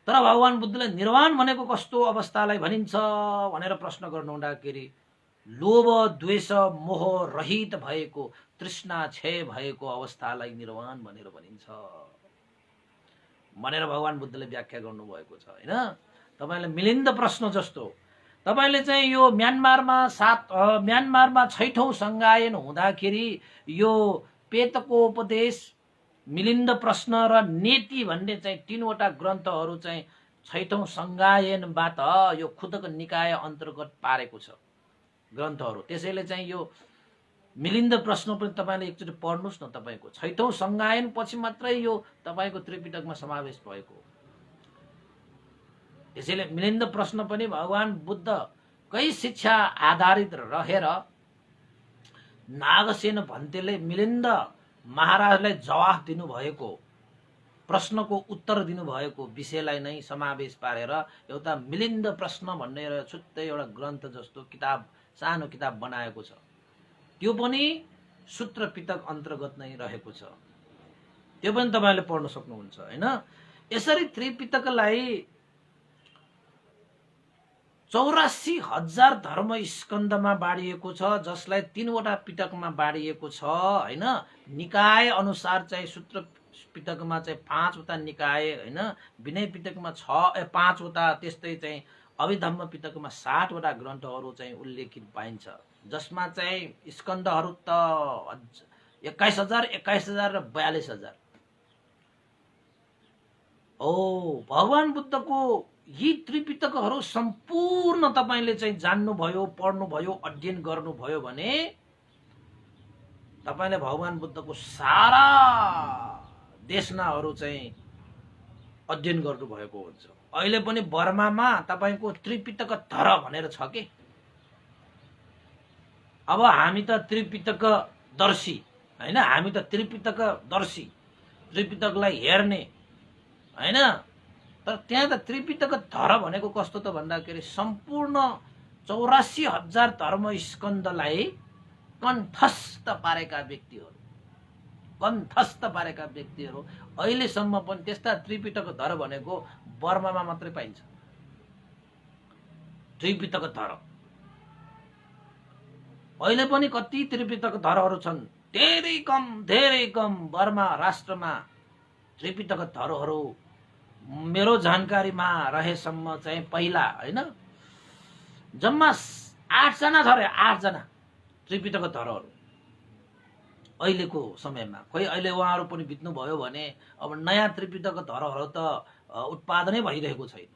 तर भगवान बुद्धले निर्वाण भनेको कस्तो अवस्थालाई भनिन्छ भनेर प्रश्न गर्नु हुँदाखेरि लोभ द्वेष मोह रहित भएको, तृष्णा क्षय भएको अवस्थालाई निर्वाण भनेर भनिन्छ भनेर भगवान बुद्धले व्याख्या गर्नुभएको छ होइन। तपाईले मिलिन्द प्रश्न जस्तो तपाईले चाहिँ यो म्यानमारमा 6औं संगायन हुँदाखेरि यो पेतको उपदेश, मिलिन्द प्रश्न र नेति भन्ने चाहिँ 3वटा ग्रन्थहरू चाहिँ 6औं संगायनबाट यो खुदक निकाय अन्तर्गत पारेको छ ग्रन्थहरू। त्यसैले चाहिँ यो मिलिन्द प्रश्न पनि तपाईले एकचोटि पढ्नुस् न। तपाईको 6औं संगायन पछि मात्रै यो तपाईको त्रिपिटकमा समावेश भएको। त्यसैले मिलिन्द प्रश्न पनि भगवान बुद्धकै शिक्षा आधारित रहेर नागसेन भन्तेले मिलिन्द महाराजलाई जवाफ दिनुभएको, प्रश्नको उत्तर दिनुभएको विषयलाई नै समावेश पारेर एउटा मिलिन्द प्रश्न भन्ने छुट्टै एउटा ग्रन्थ जस्तो किताब, सानो किताब बनाएको छ। त्यो पनि सूत्र पिटक अन्तर्गत नै रहेको छ। त्यो पनि तपाईले पढ्न सक्नुहुन्छ हैन। यसरी त्रिपिटकलाई 84,000 धर्म स्कन्धमा बाँडिएको छ, जसलाई 3वटा पिटकमा बाँडिएको छ हैन। निकाय अनुसार चाहिँ सूत्र पिटकमा चाहिँ 5वटा निकाय हैन, विनय पिटकमा 5वटा, त्यस्तै चाहिँ अभिधम्म पिटकमा 60वटा ग्रन्थहरू चाहिँ उल्लेखित पाइन्छ, जसमा चाहिँ स्कन्धहरू त 21,000, 21,000 र 42,000। भगवान बुद्धको यी त्रिपिटकहरू सम्पूर्ण तपाईले चाहिँ जान्नुभयो, पढ्नुभयो, अध्ययन गर्नुभयो भने तपाईले भगवान बुद्धको सारा देशनाहरू चाहिँ अध्ययन गर्नुभएको हुन्छ। अहिले पनि बर्मामा तपाईको त्रिपिटक धर भनेर छ के। अब हामी त त्रिपिटक दर्शी हैन, हामी त त्रिपिटक दर्शी, त्रिपिटकलाई हेर्ने हैन। तर त्यहाँ त त्रिपिटक धर भनेको कस्तो त भन्दाखेरि सम्पूर्ण 84,000 धर्म स्कन्धलाई कण्ठस्थ पारेका व्यक्तिहरू, कण्ठस्थ पारेका व्यक्तिहरू अहिलेसम्म पनि त्यस्ता त्रिपिटक धर भनेको बर्मामा मात्रै पाइन्छ। त्रिपिटक धर अहिले पनि कति त्रिपिटक धरहरू छन्, धेरै कम बर्मा राष्ट्रमा त्रिपिटक धरहरू मेरो जानकारीमा रहेसम्म चाहिँ पहिला हैन जम्मा 8 जना छ रे, 8 जना त्रिपिटक धरहरू अहिलेको समयमा। खोइ अहिले उहाँहरू पनि बित्नु भयो भने अब नयाँ त्रिपिटक धरहरू त उत्पादनै भइरहेको छैन।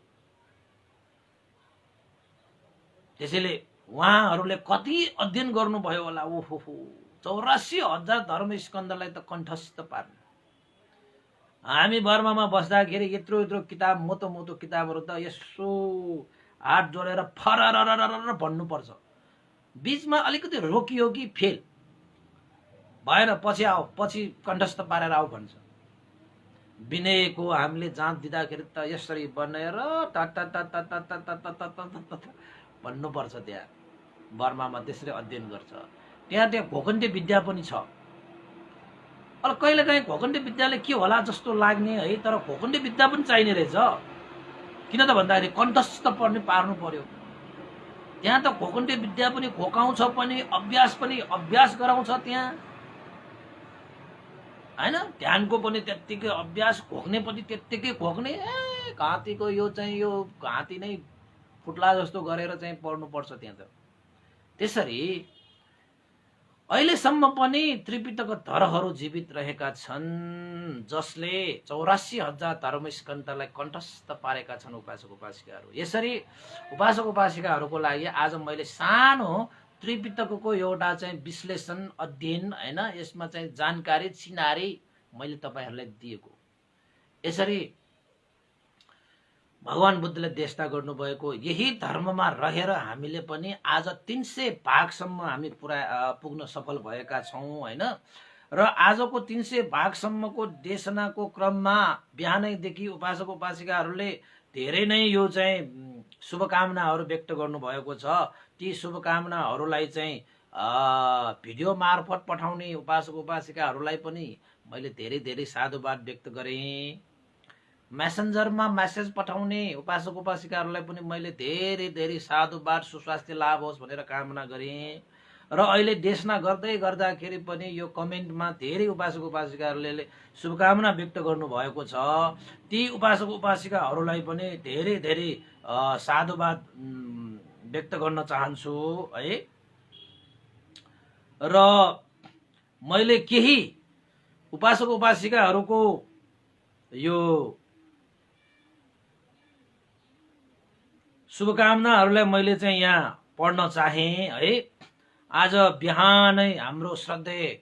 त्यसैले उहाँहरूले कति अध्ययन गर्नुभयो होला। ओहो, 84,000 धर्म स्कन्धलाई त कण्ठस्थ पार्नु। हामी बर्मामा बस्दाखेरि यत्रो किताब, मोटो किताबहरू त यसो हात जोडेर फररररर भन्नुपर्छ। बीचमा अलिकति रोकियो कि फेल भएन, पछि आऊ, पछि कण्ठस्थ पारेर आऊ भन्छ। विनयको हामीले जाँच दिँदाखेरि त यसरी बनाएर भन्नुपर्छ। त्यहाँ बर्मामा त्यसरी अध्ययन गर्छ। त्यहाँ घोकण्डे विद्या पनि छ। अब कहिले काहीँ घोकण्डे विद्याले के होला जस्तो लाग्ने है, तर घोकण्डे विद्या पनि चाहिने रहेछ। किन त भन्दाखेरि कण्ठस्थ पार्नु पर्यो। त्यहाँ त घोकण्डे विद्या पनि घोकाउँछ पनि, अभ्यास गराउँछ त्यहाँ हैन। ध्यानको पनि त्यत्तिकै अभ्यास, घोक्ने पनि त्यत्तिकै घोक्ने। घाँटीको यो चाहिँ यो घाँटी नै फुट्ला जस्तो गरेर चाहिँ पढ्नुपर्छ त्यहाँ त। त्यसरी अहिलेसम्म पनि त्रिपिटक धरहरू जीवित रहेका छन्, जसले 84,000 धर्म स्कन्धलाई कण्ठस्थ पारेका छन् उपासक उपासिकाहरू। यसरी उपासक उपासिकाहरूको लागि आज मैले सानो त्रिपिटकको एउटा चाहिँ विश्लेषण, अध्ययन हैन, यसमा चाहिँ जानकारी, चिनारी मैले तपाईहरुलाई दिएको। यसरी भगवान बुद्धले देशना गर्नुभएको यही धर्ममा रहेर हामीले पनि आज 300 भागसम्म हामी पुग्न सफल भएका छौं हैन। र आजको 300 भागसम्मको देशनाको क्रममा बिहानैदेखि उपासक उपासिकाहरूले धेरै नै यो चाहिँ शुभकामनाहरू व्यक्त गर्नुभएको छ। ती शुभकामनाहरूलाई चाहिँ भिडियो मार्फत पठाउने उपासक उपासिकाहरूलाई पनि मैले धेरै साधुवाद व्यक्त गरेँ। मेसेन्जरमा मेसेज पठाउने उपासक उपासिकाहरूलाई पनि मैले धेरै साधुवाद, सुस्वास्थ्य लाभ होस् भनेर कामना गरेँ। र अहिले देशना गर्दै गर्दाखेरि पनि यो कमेन्टमा धेरै उपासक उपासिकाहरूले शुभकामना व्यक्त गर्नुभएको छ। ती उपासक उपासिकाहरूलाई पनि धेरै साधुवाद व्यक्त गर्न चाहन्छु है। र मैले केही उपासक उपासिकाहरूको यो शुभकामनाहरूलाई मैले चाहिँ यहाँ पढ्न चाहे है। आज बिहानै हाम्रो श्रद्धेय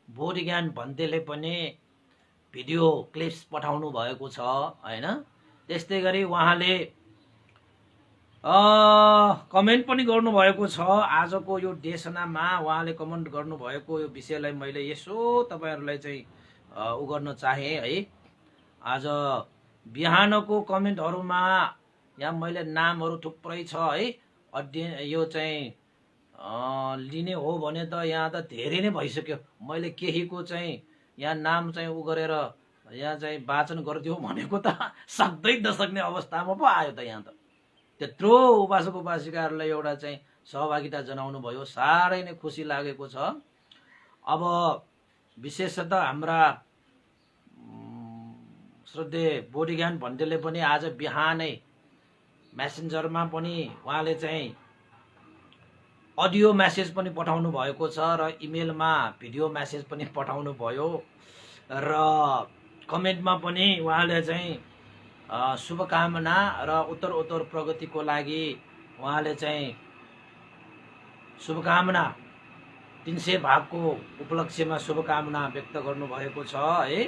बोधि ज्ञान भन्तेले पनि भिडियो क्लिप्स पठाउनु भएको छ हैन। त्यस्तै गरी उहाँले कमेन्ट पनि गर्नु भएको छ। आजको यो देशनामा उहाँले कमेन्ट गर्नु भएको यो विषयलाई मैले यसो तपाईहरुलाई चाहिँ उ गर्न चाहे है। आज बिहानको कमेन्टहरुमा यहाँ मैले नामहरु थुप्रै छ है। अध्ययन यो चाहिँ लिने हो भने त यहाँ त धेरै नै भइसक्यो। मैले केहीको चाहिँ यहाँ नाम चाहिँ उ गरेर यहाँ चाहिँ वाचन गर्दियो भनेको त सक्दै नसक्ने अवस्थामा पो आयो त यहाँ त। त्यत्रो उपासक उपासिकाहरूलाई एउटा चाहिँ सहभागिता जनाउनु भयो, साह्रै नै खुसी लागेको छ। अब विशेषतः हाम्रा श्रद्धेय बोडीज्ञान भन्टेले पनि आज बिहानै मेसेन्जरमा पनि उहाँले चाहिँ अडियो मेसेज पनि पठाउनु भएको छ र इमेलमा भिडियो मेसेज पनि पठाउनु भयो र कमेन्टमा पनि उहाँले चाहिँ शुभकामना र उत्तर प्रगतिको लागि उहाँले चाहिँ शुभकामना 300 भागको उपलक्ष्यमा शुभकामना व्यक्त गर्नुभएको छ है।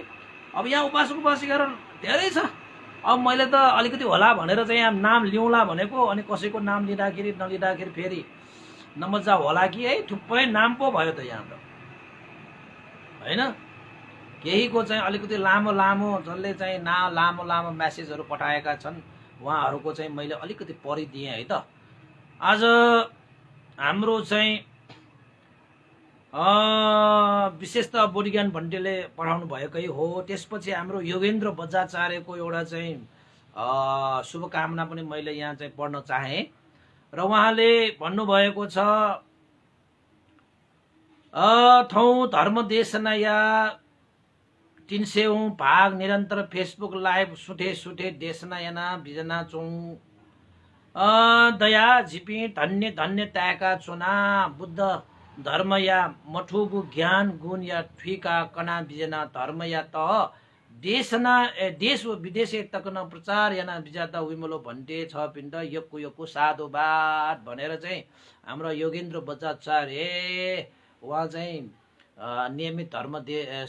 अब यहाँ उपासक उपासिकाहरू धेरै छ। अब मैले त अलिकति होला भनेर चाहिँ यहाँ नाम लिउँला भनेको, अनि कसैको नाम लिँदाखेरि नलिँदाखेरि फेरि नमजा होला कि है, थुप्रै नाम पो भयो त यहाँ त हैन। केहीको चाहिँ अलिकति लामो लामो जसले चाहिँ लामो लामो मेसेजहरू पठाएका छन् उहाँहरूको चाहिँ मैले अलिकति पढिदिएँ है त। आज हाम्रो चाहिँ विशेष त बोडीज्ञान भन्टेले पढाउनु भएकै हो। त्यसपछि हाम्रो योगेन्द्र बज्राचार्यको एउटा चाहिँ शुभकामना पनि मैले यहाँ चाहिँ पढ्न चाहेँ र उहाँले भन्नुभएको छ, थौं धर्म देशना या 300औं भाग निरन्तर फेसबुक लाइभ सुठे देशना याना बिजना चौं दया झिपी धन्य धन्य त्याका चुना बुद्ध धर्म या मठुबु ज्ञान गुण या ठुका कना बिजना धर्म या त देश व विदेश तकन प्रचार याना बिजाता विमलो भन्टे छ पिण्ड यक्कु साधुवाद भनेर चाहिँ हाम्रो योगेन्द्र बज्राचार्य उहाँ चाहिँ नियमित धर्म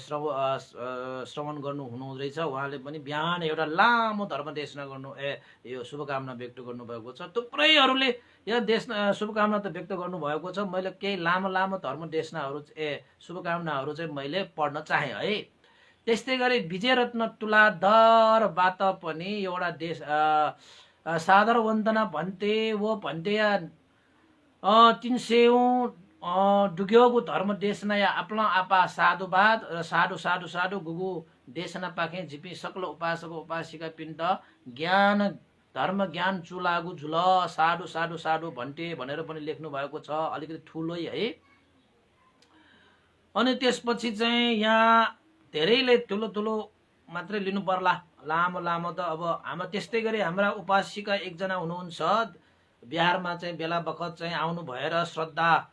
श्रवण गर्नु हुनुहुँदैछ। उहाँले पनि बिहान एउटा लामो धर्म देशना गर्नु यो शुभकामना व्यक्त गर्नुभएको छ। थुप्रैहरूले यो शुभकामना त व्यक्त गर्नुभएको छ। मैले केही लामो लामो धर्म देशनाहरू शुभकामनाहरू चाहिँ मैले पढ्न चाहेँ है। त्यस्तै गरी विजयरत्न तुलाधरबाट पनि एउटा देश सादर वन्दना भन्टे वो भन्टे 300औं डुग्योगु धर्म देशना या आपला आपा साधुवाद र साधु गुगु देशना पाखे झिपी सकल उपासक उपासिका पिण्ड ज्ञान धर्म ज्ञान चुलागु झुल साधु भन्टे भनेर पनि लेख्नु भएको छ, अलिकति ठुलै है। अनि त्यसपछि चाहिँ यहाँ धेरैले ठुलो मात्रै लिनु पर्ला, लामो लामो त अब हाम्रो त्यस्तै गरी हाम्रा उपासिका एकजना हुनुहुन्छ बिहारमा चाहिँ बेला बखत चाहिँ आउनु भएर श्रद्धा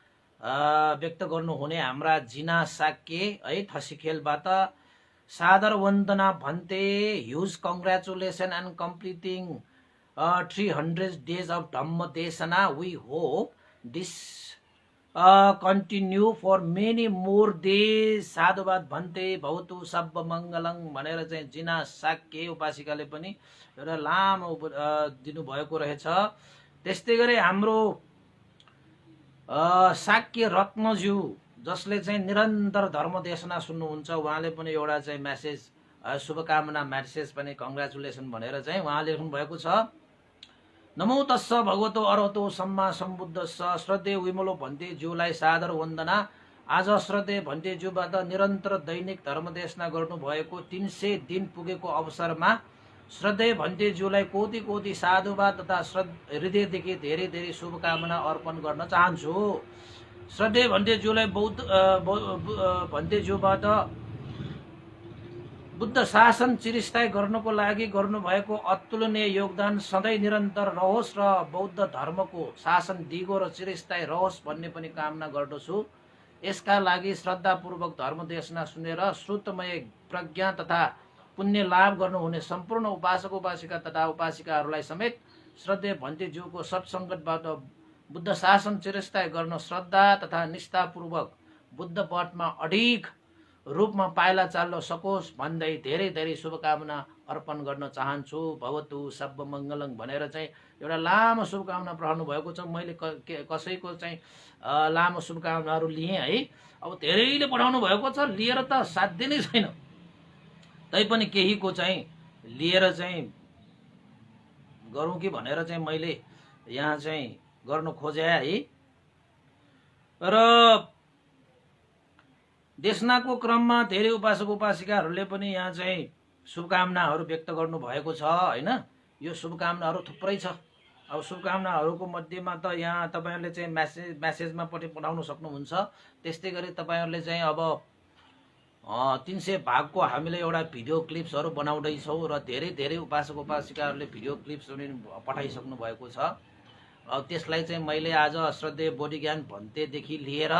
व्यक्त गर्नुहुने हाम्रा जिना साक्य है थसीखेलबाट सादर वन्दना भन्ते huge congratulation and completing 300 days of धम्म देशना we hope this continue for many more days साधुवाद भन्ते भौतु सब्ब मङ्गलङ भनेर चाहिँ जिना साक्य उपासिकाले पनि एउटा लामो दिनुभएको रहेछ। त्यस्तै गरी हाम्रो साक्य रत्नज्यू जसले चाहिँ निरन्तर धर्म देशना सुन्नुहुन्छ उहाँले पनि एउटा चाहिँ मेसेज शुभकामना मेसेज पनि कङ्ग्रेचुलेसन भनेर चाहिँ उहाँले लेख्नु भएको छ। नमो तस्स भगवतो अरहतो सम्मा सम्बुद्धस्स श्रद्धेय विमलो भन्ते ज्यूलाई सादर वन्दना। आज श्रद्धेय भन्ते ज्यूबाट निरन्तर दैनिक धर्म देशना गर्नुभएको 300 दिन पुगेको अवसरमा श्रद्धेय भन्ते ज्यूलाई कोटि साधुवाद तथा हृदयदेखि धेरै शुभकामना अर्पण गर्न चाहन्छु। श्रद्धेय भन्ते ज्यूलाई भन्ते ज्यूबाट बुद्ध शासन चिरस्थायी गर्नको लागि गर्नुभएको अतुलनीय योगदान सधैँ निरन्तर रहोस् र बौद्ध धर्मको शासन दिगो र चिरस्थायी रहोस् भन्ने पनि कामना गर्दछु। यसका लागि श्रद्धापूर्वक धर्म देशना सुनेर श्रुतमय प्रज्ञा तथा पुण्य लाभ गर्नुहुने सम्पूर्ण उपासक उपासिका तथा उपासिकाहरूलाई समेत श्रद्धेय भन्ते ज्यूको सत्सङ्गतबाट बुद्ध शासन चिरस्थायी गर्न श्रद्धा तथा निष्ठापूर्वक बुद्ध पथमा अडिग रूपमा पाइला चाल्न सकोस् भन्दै धेरै शुभकामना अर्पण गर्न चाहन्छु। भवतु सब्ब मङ्गलङ भनेर चाहिँ एउटा लामो शुभकामना पठाउनु भएको छ। मैले कसैको चाहिँ लामो शुभकामनाहरू लिएँ है। अब धेरैले पठाउनु भएको छ, लिएर त साध्य नै छैन, तैपनि केहीको चाहिँ लिएर चाहिँ गरौँ कि भनेर चाहिँ मैले यहाँ चाहिँ गर्नु खोजे है। र देशनाको क्रममा धेरै उपासक उपासिकाहरूले पनि यहाँ चाहिँ शुभकामनाहरू व्यक्त गर्नु भएको छ हैन। यो शुभकामनाहरू थुप्रै छ। अब शुभकामनाहरूको मध्येमा त यहाँ तपाईँहरूले चाहिँ म्यासेजमा पठाउन सक्नुहुन्छ। त्यस्तै गरी तपाईँहरूले चाहिँ अब 300 भागको हामीले एउटा भिडियो क्लिप्सहरू बनाउँदैछौँ र धेरै धेरै उपासक उपासिकाहरूले भिडियो क्लिप्स पठाइसक्नु भएको छ। त्यसलाई चाहिँ मैले आज श्रद्धेय बोडी ज्ञान भन्तेदेखि लिएर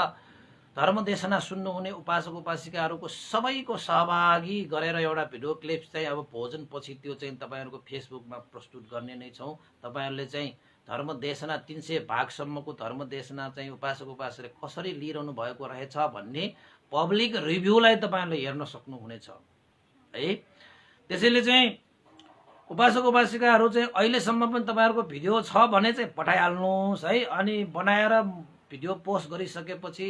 धर्मदेशना सुन्नुहुने उपासक उपासिकाहरूको सबैको सहभागी गरेर एउटा भिडियो क्लिप्स चाहिँ अब भोजनपछि त्यो चाहिँ तपाईँहरूको फेसबुकमा प्रस्तुत गर्ने नै छौँ। तपाईँहरूले चाहिँ धर्मदेशना 300 भागसम्मको धर्मदेशना चाहिँ उपासक उपासकले कसरी लिइरहनु भएको रहेछ भन्ने पब्लिक रिभ्यूलाई तपाईँहरूले हेर्न सक्नुहुनेछ है। त्यसैले चाहिँ उपासक उपासिकाहरू चाहिँ अहिलेसम्म पनि तपाईँहरूको भिडियो छ भने चाहिँ पठाइहाल्नुहोस् है। अनि बनाएर भिडियो पोस्ट गरिसकेपछि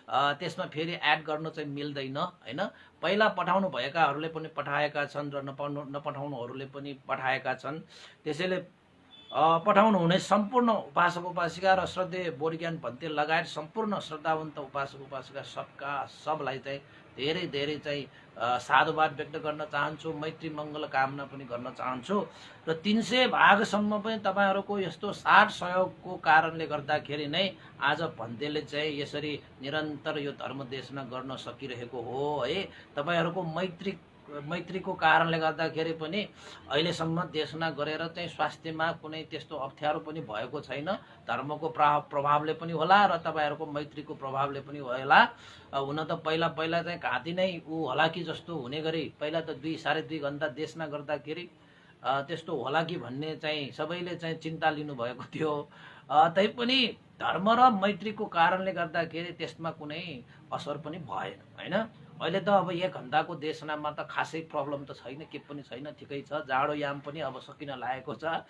त्यसमा फेरि एड गर्न चाहिँ मिल्दैन हैन। पहिला पठाउनु भएकाहरूले पनि पठाएका छन् र नपठाउनुहरूले पनि पठाएका छन्। त्यसैले पठाउनु हुने सम्पूर्ण उपासक उपासिका र श्रद्धेय बोडी ज्ञान भन्ते लगायत सम्पूर्ण श्रद्धावन्त उपासक उपासिका सबलाई चाहिँ धेरै धेरै चाहिँ साधुवाद व्यक्त गर्न चाहन्छु, मैत्री मङ्गल कामना पनि गर्न चाहन्छु। र 300 भागसम्म पनि तपाईँहरूको यस्तो साथ सहयोगको कारणले गर्दाखेरि नै आज भन्तेले चाहिँ यसरी निरन्तर यो धर्मदेशना गर्न सकिरहेको हो है। तपाईँहरूको मैत्रीको कारणले गर्दाखेरि पनि अहिलेसम्म देशना गरेर चाहिँ स्वास्थ्यमा कुनै त्यस्तो अप्ठ्यारो पनि भएको छैन। धर्मको प्रभावले पनि होला र तपाईँहरूको मैत्रीको प्रभावले पनि होला। हुन त पहिला चाहिँ घाँटी नै होला कि जस्तो हुने गरी पहिला त 2-2.5 घन्टा देशना गर्दाखेरि त्यस्तो होला कि भन्ने चाहिँ सबैले चाहिँ चिन्ता लिनुभएको थियो। तैपनि धर्म र मैत्रीको कारणले गर्दाखेरि त्यसमा कुनै असर पनि भएन हैन। अहिले त अब 1 घन्टाको देशनामा त खासै प्रब्लम त छैन, के पनि छैन, ठिकै छ। जाडो याम पनि अब सकिन लागेको छ।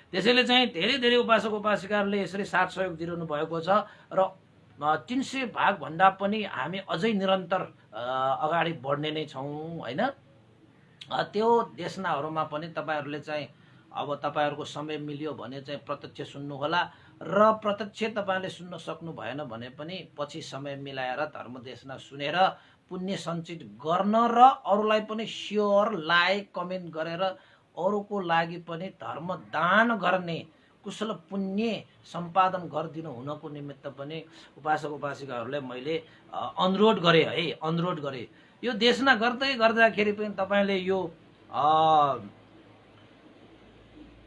त्यसैले चाहिँ धेरै धेरै उपासक उपासिकाहरूले यसरी साथ सहयोग दिइरहनु भएको छ र 300 भाग भन्दा पनि हामी अझै निरन्तर अगाडि बढ्ने नै छौँ हैन। त्यो देशनाहरूमा पनि तपाईँहरूले चाहिँ अब तपाईँहरूको समय मिल्यो भने चाहिँ प्रत्यक्ष सुन्नुहोला र प्रत्यक्ष तपाईँले सुन्न सक्नु भएन भने पनि पछि समय मिलाएर धर्मदेशना सुनेर पुण्य सञ्चित गर्न र अरूलाई पनि सेयर लाइक कमेन्ट गरेर अरूको लागि पनि धर्म दान गर्ने कुशल पुण्य सम्पादन गरिदिनु हुनको निमित्त पनि उपासक उपासिकाहरूलाई मैले अनुरोध गरेँ है, अनुरोध गरेँ। यो देशना गर्दाखेरि पनि तपाईँले यो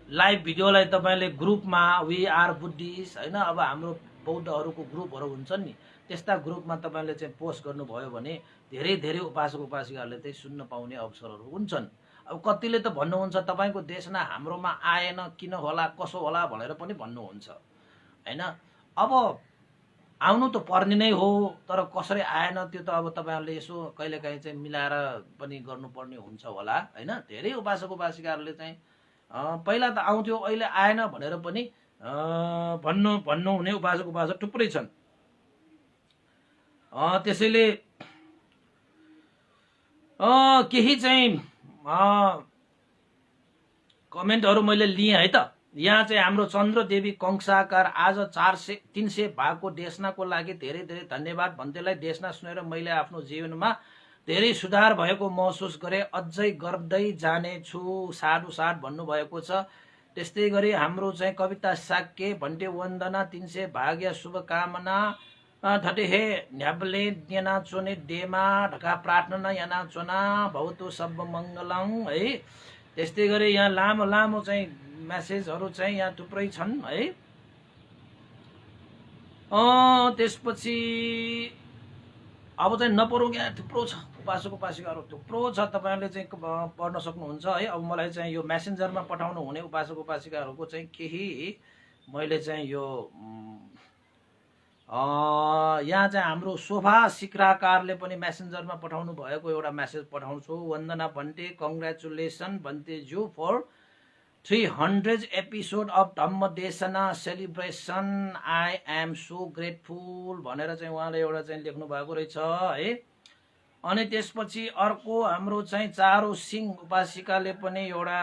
लाइभ भिडियोलाई तपाईँले ग्रुपमा वी आर बुद्धिस्ट हैन, अब हाम्रो बौद्धहरूको ग्रुपहरू हुन्छन् नि, त्यस्ता ग्रुपमा तपाईँले चाहिँ पोस्ट गर्नुभयो भने धेरै धेरै उपासक उपासिकाहरूले चाहिँ सुन्न पाउने अवसरहरू हुन्छन्। अब कतिले त भन्नुहुन्छ तपाईँको देशना हाम्रोमा आएन, किन होला, कसो होला भनेर पनि भन्नुहुन्छ हैन। अब आउनु त पर्ने नै हो, तर कसरी आएन त्यो त अब तपाईँहरूले यसो कहिलेकाहीँ चाहिँ मिलाएर पनि गर्नुपर्ने हुन्छ होला हैन। धेरै उपासक उपासिकाहरूले चाहिँ पहिला त आउँथ्यो अहिले आएन भनेर पनि भन्नुहुने उपासक उपासक थुप्रै छन्। त्यसैले केही चाहिँ कमेन्टहरू मैले लिएँ है त। यहाँ चाहिँ हाम्रो चन्द्रदेवी कंसाकार आज 300 भागको देशनाको लागि धेरै धेरै धन्यवाद। भन्तेलाई देशना सुनेर मैले आफ्नो जीवनमा धेरै सुधार भएको महसुस गरेँ, अझै गर्दै जानेछु, साधु साथ भन्नुभएको छ। त्यस्तै गरी हाम्रो चाहिँ कविता साक्य भन्टे वन्दना 300 भाग्य शुभकामना धटे हे न्याबले देना चोने डेमा ढका प्रार्थना याना चोना भौतो सब मङ्गलङ है। त्यस्तै गरी यहाँ लामो लामो चाहिँ मेसेजहरू चाहिँ यहाँ थुप्रै छन् है। त्यसपछि अब चाहिँ नपरौँ यहाँ थुप्रो छ, उपासक उपासिकाहरू थुप्रो छ, तपाईँहरूले चाहिँ पढ्न सक्नुहुन्छ है। अब मलाई चाहिँ यो मेसेन्जरमा पठाउनु हुने उपासक उपासिकाहरूको चाहिँ केही मैले चाहिँ यो यहाँ चाहिँ हाम्रो शोभा सिक्राकारले पनि मेसेन्जरमा पठाउनु भएको एउटा मेसेज पठाउँछु। वन्दना भन्टे कङ्ग्रेचुलेसन भन्टे जु फर 300 एपिसोड अफ धम्म देशना celebration, I am so grateful भनेर चाहिँ उहाँले एउटा चाहिँ लेख्नु भएको रहेछ है। अनि त्यसपछि अर्को हाम्रो चाहिँ चारो सिंह उपासिकाले पनि एउटा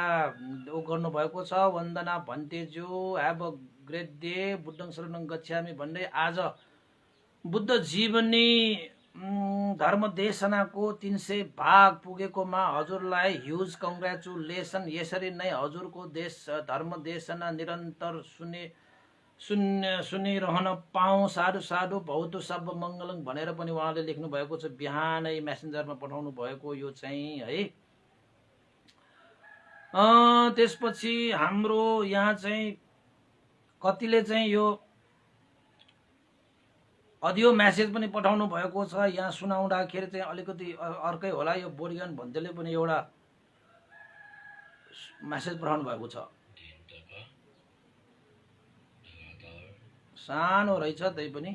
गर्नुभएको छ। वन्दना भन्तेज्यू ह्याभ अ ग्रेट डे, बुद्धं शरणं गच्छामि भन्दै आज बुद्ध जीवनी धर्म देशनाको 300 भाग पुगेकोमा हजुरलाई ह्युज कङ्ग्रेचुलेसन। यसरी नै हजुरको धर्म देशना निरन्तर सुनिरहन पाऊँ। साधु साधु भौतु सब मङ्गलङ भनेर पनि उहाँले लेख्नु भएको छ। बिहानै मेसेन्जरमा पठाउनु भएको यो चाहिँ है। त्यसपछि हाम्रो यहाँ चाहिँ कतिले चाहिँ यो अडियो मेसेज पनि पठाउनु भएको छ। यहाँ सुनाउँदाखेरि चाहिँ अलिकति अर्कै होला। यो बोरियन भन्दैले पनि एउटा मेसेज पठाउनु भएको छ। सानो रहेछ त्यही पनि।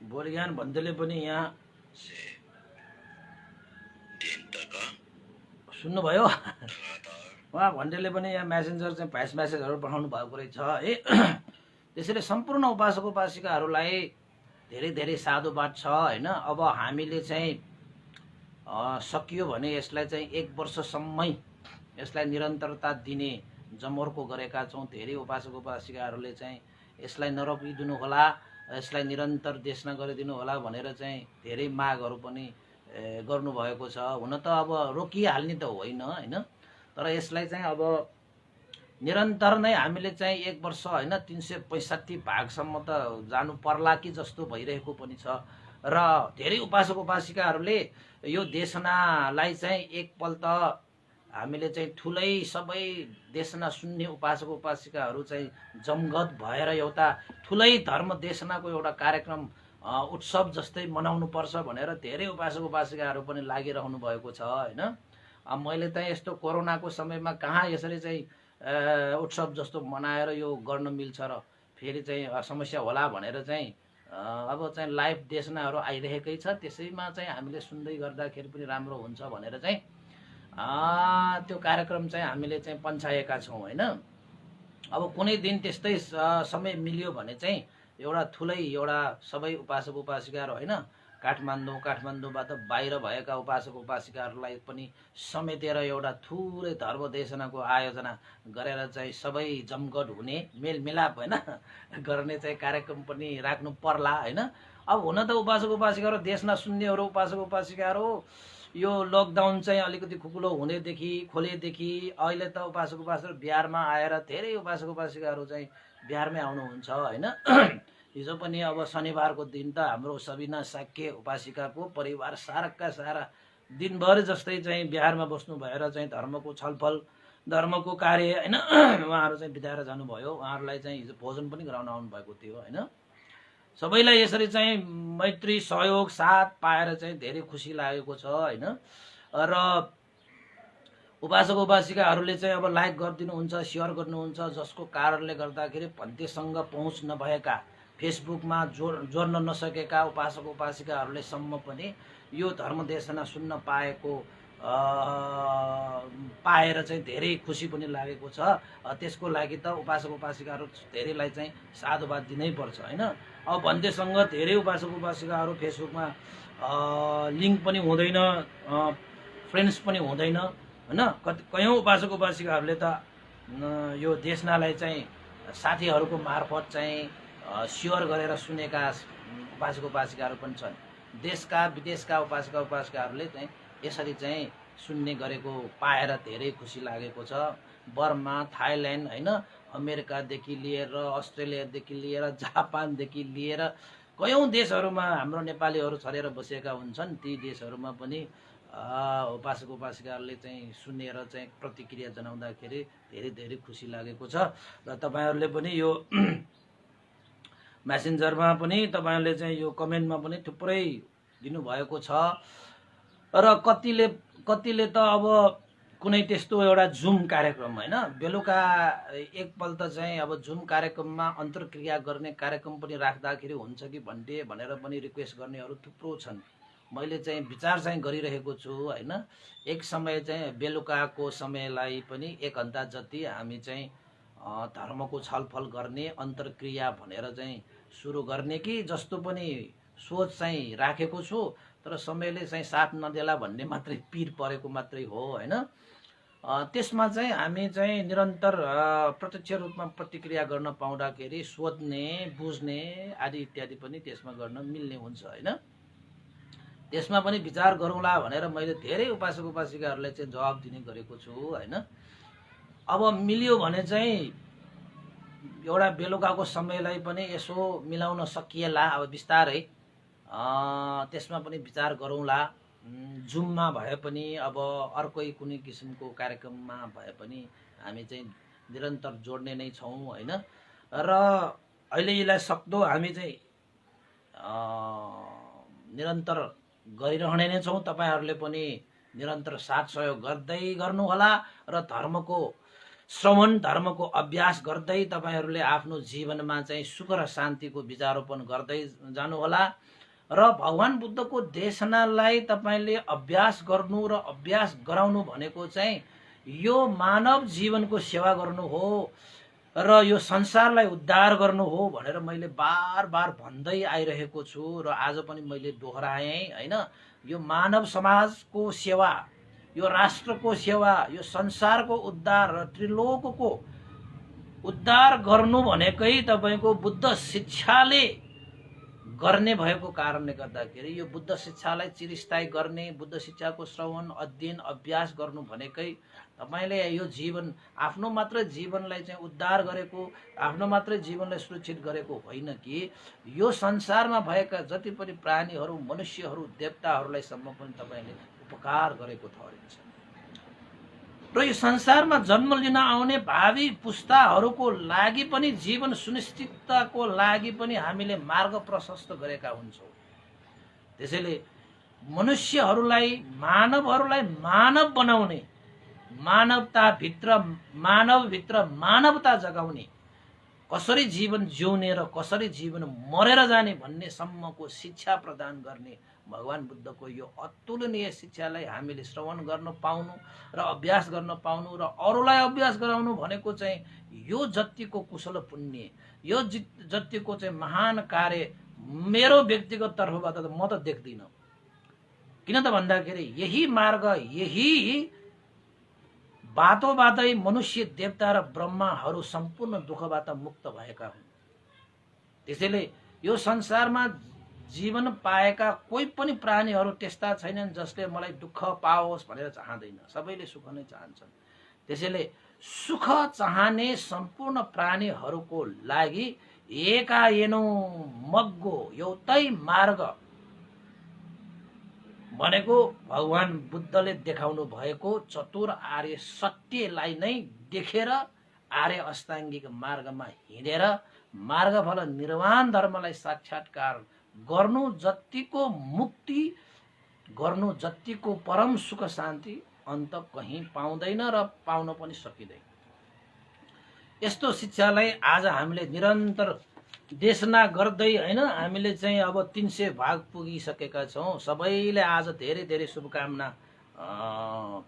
बोरियन भन्दैले पनि यहाँ सुन्नुभयो। उहाँ भन्डेले पनि यहाँ मेसेन्जर चाहिँ भोइस मेसेजहरू पठाउनु भएको रहेछ है। त्यसैले सम्पूर्ण उपासक उपासिकाहरूलाई धेरै धेरै साधुवाद छ होइन। अब हामीले चाहिँ सकियो भने यसलाई चाहिँ 1 वर्षसम्मै यसलाई निरन्तरता दिने जमर्को गरेका छौँ। धेरै उपासक उपासिकाहरूले चाहिँ यसलाई नरोकिदिनु होला, यसलाई निरन्तर देशना गरिदिनु होला भनेर चाहिँ धेरै मागहरू पनि गर्नुभएको छ। हुन त अब रोकिहाल्ने त होइन होइन, तर यसलाई चाहिँ अब निरन्तर नै हामीले चाहिँ 1 वर्ष होइन 365 भागसम्म त जानु पर्ला कि जस्तो भइरहेको पनि छ। र धेरै उपासक उपासिकाहरूले यो देशनालाई चाहिँ एकपल्ट हामीले चाहिँ ठुलै सबै देशना सुन्ने उपासक उपासिकाहरू चाहिँ जमघट भएर एउटा ठुलै धर्म देशनाको एउटा कार्यक्रम उत्सव जस्तै मनाउनु पर्छ भनेर धेरै उपासक उपासिकाहरू पनि लागिरहनु भएको छ होइन। मैले चाहिँ यस्तो कोरोनाको समयमा कहाँ यसरी चाहिँ उत्सव जस्तो मनाएर यो गर्न मिल्छ र फेरि चाहिँ समस्या होला भनेर चाहिँ अब चाहिँ लाइभ देशनाहरू आइरहेकै छ। त्यसैमा चाहिँ हामीले सुन्दै गर्दाखेरि पनि राम्रो हुन्छ भनेर चाहिँ त्यो कार्यक्रम चाहिँ हामीले चाहिँ पन्छाएका छौँ होइन। अब कुनै दिन त्यस्तै समय मिल्यो भने चाहिँ एउटा ठुलै एउटा सबै उपासक उपासिकाहरू होइन काठमाडौँबाट बाहिर भएका उपासक उपासिकाहरूलाई पनि समेटेर एउटा ठुलै धर्म देशनाको आयोजना गरेर चाहिँ सबै जमघट हुने मेलमिलाप होइन गर्ने चाहिँ कार्यक्रम पनि राख्नु पर्ला होइन। अब हुन त उपासक उपासिकाहरू देशना सुन्नेहरू उपासक उपासिकाहरू यो लकडाउन चाहिँ अलिकति खुकुलो हुनेदेखि खोलेदेखि अहिले त उपासक उपासिकाहरू बिहारमा आएर धेरै उपासक उपासिकाहरू चाहिँ बिहारमै आउनुहुन्छ होइन। हिजो पनि अब शनिबारको दिन त हाम्रो सबिना साक्य उपासिकाको परिवार साराका सारा दिनभर जस्तै चाहिँ बिहारमा बस्नु भएर चाहिँ धर्मको छलफल धर्मको कार्य होइन उहाँहरू चाहिँ बिताएर जानुभयो। उहाँहरूलाई चाहिँ हिजो भोजन पनि गराउन आउनुभएको थियो होइन। सबैलाई यसरी चाहिँ मैत्री सहयोग साथ पाएर चाहिँ धेरै खुसी लागेको छ होइन। र उपासक उपासिकाहरूले चाहिँ अब लाइक गरिदिनुहुन्छ, सेयर गर्नुहुन्छ, जसको कारणले गर्दाखेरि भन्तेसँग पहुँच नभएका फेसबुकमा जोड्न नसकेका उपासक उपासिकाहरूले सम्म पनि यो धर्म देशना सुन्न पाएर चाहिँ धेरै खुसी पनि लागेको छ। त्यसको लागि त उपासक उपासिकाहरू धेरैलाई चाहिँ साधुवाद दिनै पर्छ होइन। अब भन्तेसँग धेरै उपासक उपासिकाहरू फेसबुकमा लिङ्क पनि हुँदैन, फ्रेन्ड्स पनि हुँदैन होइन। कयौँ उपासक उपासिकाहरूले त यो देशनालाई चाहिँ साथीहरूको मार्फत चाहिँ सेयर गरेर सुनेका उपासक उपासिकाहरू पनि छन्। देशका विदेशका उपासक उपासिकाहरूले चाहिँ यसरी चाहिँ सुन्ने गरेको पाएर धेरै खुसी लागेको छ। बर्मा, थाइल्यान्ड होइन, अमेरिकादेखि लिएर अस्ट्रेलियादेखि लिएर जापानदेखि लिएर कयौँ देशहरूमा हाम्रो नेपालीहरू छरेर बसेका हुन्छन्। ती देशहरूमा पनि उपासक उपासिकाहरूले चाहिँ सुनेर चाहिँ प्रतिक्रिया जनाउँदाखेरि धेरै धेरै खुसी लागेको छ। र तपाईँहरूले पनि यो मेसेन्जरमा पनि तपाईँहरूले चाहिँ यो कमेन्टमा पनि थुप्रै दिनुभएको छ। र कतिले त अब कुनै त्यस्तो एउटा जुम कार्यक्रम होइन बेलुका एकपल्ट चाहिँ अब जुम कार्यक्रममा अन्तर्क्रिया गर्ने कार्यक्रम पनि राख्दाखेरि हुन्छ कि भन्टे भनेर पनि रिक्वेस्ट गर्नेहरू थुप्रो छन्। मैले चाहिँ विचार चाहिँ गरिरहेको छु होइन। एक समय चाहिँ बेलुकाको समयलाई पनि 1 घन्टा जति हामी चाहिँ धर्मको छलफल गर्ने अन्तर्क्रिया भनेर चाहिँ सुरु गर्ने कि जस्तो पनि सोच चाहिँ राखेको छु। तर समयले चाहिँ साथ नदेला भन्ने मात्रै पिर परेको मात्रै हो होइन। त्यसमा चाहिँ हामी चाहिँ निरन्तर प्रत्यक्ष रूपमा प्रतिक्रिया गर्न पाउँदाखेरि सोध्ने बुझ्ने आदि इत्यादि पनि त्यसमा गर्न मिल्ने हुन्छ होइन। त्यसमा पनि विचार गरौँला भनेर मैले धेरै उपासक उपासिकाहरूलाई चाहिँ जवाब दिने गरेको छु होइन। अब मिल्यो भने चाहिँ एउटा बेलुकाको समयलाई पनि यसो मिलाउन सकिएला। अब बिस्तारै त्यसमा पनि विचार गरौँला। जुममा भए पनि अब अर्कै कुनै किसिमको कार्यक्रममा भए पनि हामी चाहिँ निरन्तर जोड्ने नै छौँ होइन। र अहिले यसलाई सक्दो हामी चाहिँ निरन्तर गरिरहने नै छौँ। तपाईँहरूले पनि निरन्तर साथ सहयोग गर्दै गर्नुहोला र धर्मको श्रवण धर्मको अभ्यास गर्दै तपाईँहरूले आफ्नो जीवनमा चाहिँ सुख र शान्तिको विचारोपण गर्दै जानुहोला। र भगवान बुद्धको देशनालाई तपाईँले अभ्यास गर्नु र अभ्यास गराउनु भनेको चाहिँ यो मानव जीवनको सेवा गर्नु हो र यो संसारलाई उद्धार गर्नु हो भनेर मैले बार बार भन्दै आइरहेको छु र आज पनि मैले दोहोऱ्याएँ होइन। यो मानव समाजको सेवा, यो राष्ट्रको सेवा, यो संसारको उद्धार र त्रिलोकको उद्धार गर्नु भनेकै तपाईँको बुद्ध शिक्षाले गर्ने भएको कारणले गर्दाखेरि यो बुद्ध शिक्षालाई चिरस्थायी गर्ने, बुद्ध शिक्षाको श्रवण अध्ययन अभ्यास गर्नु भनेकै तपाईँले यो जीवन आफ्नो मात्र जीवनलाई चाहिँ उद्धार गरेको, आफ्नो मात्र जीवनलाई सुरक्षित गरेको होइन कि यो संसारमा भएका जति पनि प्राणीहरू, मनुष्यहरू, देवताहरूलाई सम्म पनि तपाईँले उपकार गरेको ठहरिन्छ। र यो संसारमा जन्म लिन आउने भावी पुस्ताहरूको लागि पनि जीवन सुनिश्चितताको लागि पनि हामीले मार्ग प्रशस्त गरेका हुन्छौँ। त्यसैले मनुष्यहरूलाई, मानवहरूलाई मानव बनाउने, मानवभित्र मानवता जगाउने, कसरी जीवन जिउने र कसरी जीवन मरेर जाने भन्ने सम्मको शिक्षा प्रदान गर्ने भगवान बुद्धको यो अतुलनीय शिक्षालाई हामीले श्रवण गर्न पाउनु र अभ्यास गर्न पाउनु र अरूलाई अभ्यास गराउनु भनेको चाहिँ यो जतिको कुशल पुण्य, यो जतिको चाहिँ महान कार्य मेरो व्यक्तिगत तर्फबाट त म त देख्दिनँ। किन त भन्दाखेरि यही मार्ग, यही बाटोबाटै मनुष्य, देवता र ब्रह्माहरू सम्पूर्ण दुःखबाट मुक्त भएका हुन्। त्यसैले यो संसारमा जीवन पाएका कोही पनि प्राणीहरू त्यस्ता छैनन् जसले मलाई दुःख पाओस् भनेर चाहँदैन। सबैले सुख नै चाहन्छन्। त्यसैले सुख चाहने सम्पूर्ण प्राणीहरूको लागि एकाएनो मग्गो एउटै मार्ग भनेको भगवान बुद्धले देखाउनु भएको चतुर आर्य सत्यलाई नै देखेर आर्य अष्टाङ्गिक मार्गमा हिँडेर मार्गफल निर्वाण धर्मलाई साक्षात्कार गर्नु जतिको मुक्ति, गर्नु जतिको परम सुख शान्ति अन्त कहीँ पाउँदैन र पाउन पनि सकिँदैन। यस्तो शिक्षालाई आज हामीले निरन्तर देशना गर्दै होइन, हामीले चाहिँ अब 300 भाग पुगिसकेका छौँ। सबैले आज धेरै धेरै शुभकामना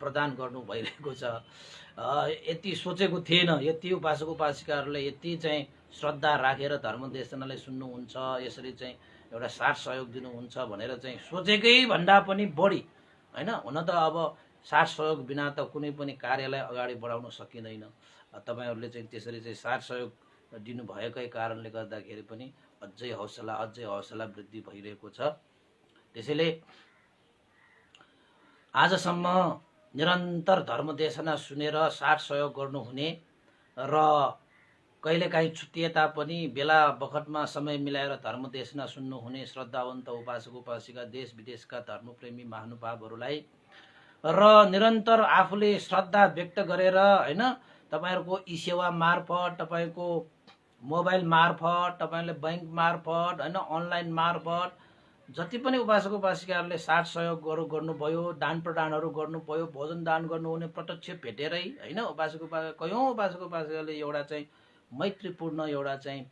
प्रदान गर्नु भइरहेको छ। यति सोचेको थिएन, यति उपासक उपासिकाहरूले यति चाहिँ श्रद्धा राखेर धर्म देशनालाई सुन्नुहुन्छ, यसरी चाहिँ एउटा साथ सहयोग दिनुहुन्छ भनेर चाहिँ सोचेकै भन्दा पनि बढी होइन। हुन त अब साथ सहयोग बिना त कुनै पनि कार्यलाई अगाडि बढाउन सकिँदैन। तपाईँहरूले चाहिँ त्यसरी चाहिँ साथ सहयोग दिनुभएकै कारणले गर्दाखेरि पनि अझै हौसला वृद्धि भइरहेको छ। त्यसैले आजसम्म निरन्तर धर्म देशना सुनेर साथ सहयोग गर्नुहुने र कहिलेकाहीँ छुट्टिए तापनि बेला बखतमा समय मिलाएर धर्म देशना सुन्नुहुने श्रद्धावन्त उपासक उपासिका, देश विदेशका धर्मप्रेमी महानुभावहरूलाई र निरन्तर आफूले श्रद्धा व्यक्त गरेर होइन, तपाईँहरूको ई सेवा मार्फत, तपाईँको मोबाइल मार्फत, तपाईँले बैंक मार्फत होइन, अनलाइन मार्फत जति पनि उपासक उपासिकाहरूले साथ सहयोग गर्नुभयो, दान प्रदानहरू गर्नुभयो, भोजन दान गर्नुहुने प्रत्यक्ष भेटेरै होइन, कयौँ उपासक उपासिकाले एउटा चाहिँ मैत्रीपूर्ण एउटा चाहिँ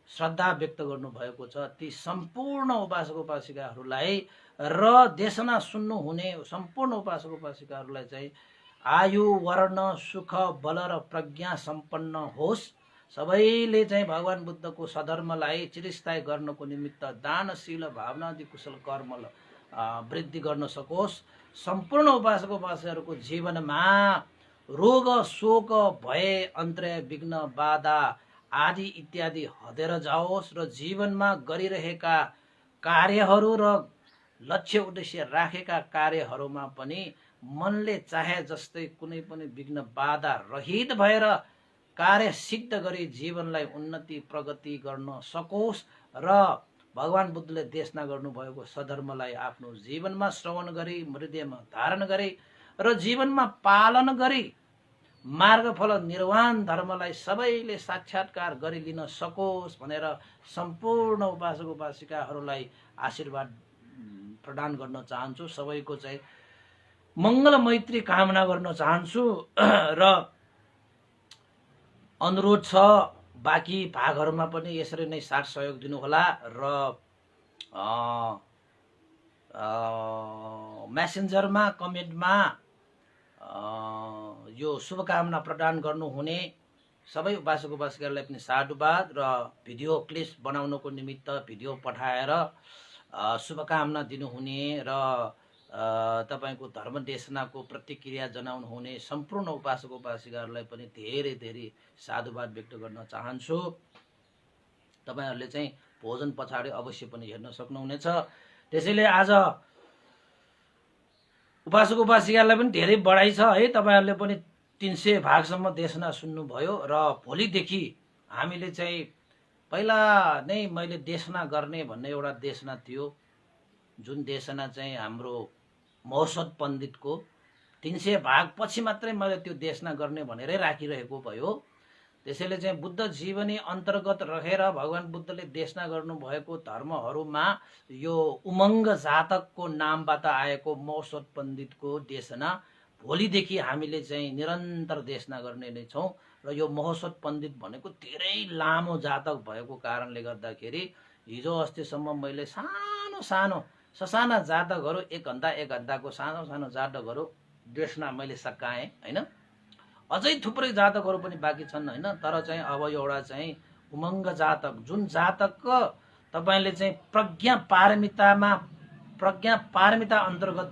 श्रद्धा व्यक्त गर्नुभएको छ। ती सम्पूर्ण उपासक उपासिकाहरूलाई र देशना सुन्नुहुने सम्पूर्ण उपासक उपासिकाहरूलाई चाहिँ आयु, वर्ण, सुख, बल र प्रज्ञा सम्पन्न होस्। सबैले चाहिँ भगवान बुद्धको सधर्मलाई चिरस्थायी गर्नको निमित्त दानशील भावनादि कुशल कर्म वृद्धि गर्न सकोस्। सम्पूर्ण उपासक उपासिकाहरूको जीवनमा रोग शोक भय अन्तर्य विघ्न बाधा आदि इत्यादि हटेर जाओस् र जीवनमा गरिरहेका कार्यहरू र लक्ष्य उद्देश्य राखेका कार्यहरूमा पनि मनले चाहे जस्तै कुनै पनि विघ्न बाधा रहित भएर कार्य सिद्ध गरी जीवनलाई उन्नति प्रगति गर्न सकोस् र भगवान बुद्धले देशना गर्नुभएको सधर्मलाई आफ्नो जीवनमा श्रवण गरी हृदयमा धारण गरी र जीवनमा पालन गरी मार्गफल निर्वाण धर्मलाई सबैले साक्षात्कार गरी लिन सकोस् भनेर सम्पूर्ण उपासक उपासिकाहरूलाई आशीर्वाद प्रदान गर्न चाहन्छु। सबैको चाहिँ मङ्गल मैत्री कामना गर्न चाहन्छु र अनुरोध छ बाँकी भागहरूमा पनि यसरी नै साथ सहयोग दिनुहोला र मेसेन्जरमा कमेन्टमा यो शुभकामना प्रदान गर्नुहुने सबै उपासक उपासिकाहरूलाई पनि साधुवाद र भिडियो क्लिप्स बनाउनको निमित्त भिडियो पठाएर शुभकामना दिनुहुने र तपाईको धर्म देशनाको प्रतिक्रिया जनाउनुहुने सम्पूर्ण उपासक उपासिकाहरूलाई पनि धेरै धेरै साधुवाद व्यक्त गर्न चाहन्छु। तपाईहरुले चाहिँ भोजन पछाडि अवश्य पनि हेर्न सक्नुहुनेछ। त्यसैले आज उपासक उपासिकालाई पनि धेरै बढाइ छ है। तपाईहरुले पनि 300 भागसम्म देशना सुन्नुभयो र भोलिदेखि हामीले चाहिँ पहिला नै मैले देशना गर्ने भन्ने एउटा देशना थियो, जुन देशना चाहिँ हाम्रो महोत्सव पण्डितको 300 भाग पछि मात्रै मैले त्यो देशना गर्ने भनेरै राखिरहेको भयो। त्यसैले चाहिँ बुद्ध जीवनी अन्तर्गत रहेर भगवान बुद्धले देशना गर्नुभएको धर्महरूमा यो उमङ्ग जातकको नामबाट आएको महोत्सव पण्डितको देशना भोलिदेखि हामीले चाहिँ निरन्तर देशना गर्ने नै छौँ। र यो महोत्सव पण्डित भनेको धेरै लामो जातक भएको कारणले गर्दाखेरि हिजो अस्तिसम्म मैले सानो सानो ससाना जातकहरू 1 घण्टा 1 घण्टाको सानो सानो जातकहरू देशना मैले सकाएँ हैन। अझै थुप्रै जातकहरू पनि बाँकी छन् हैन। तर चाहिँ अब एउटा चाहिँ उमङ्ग जातक, जुन जातक तपाईले चाहिँ प्रज्ञा पारमिता अन्तर्गत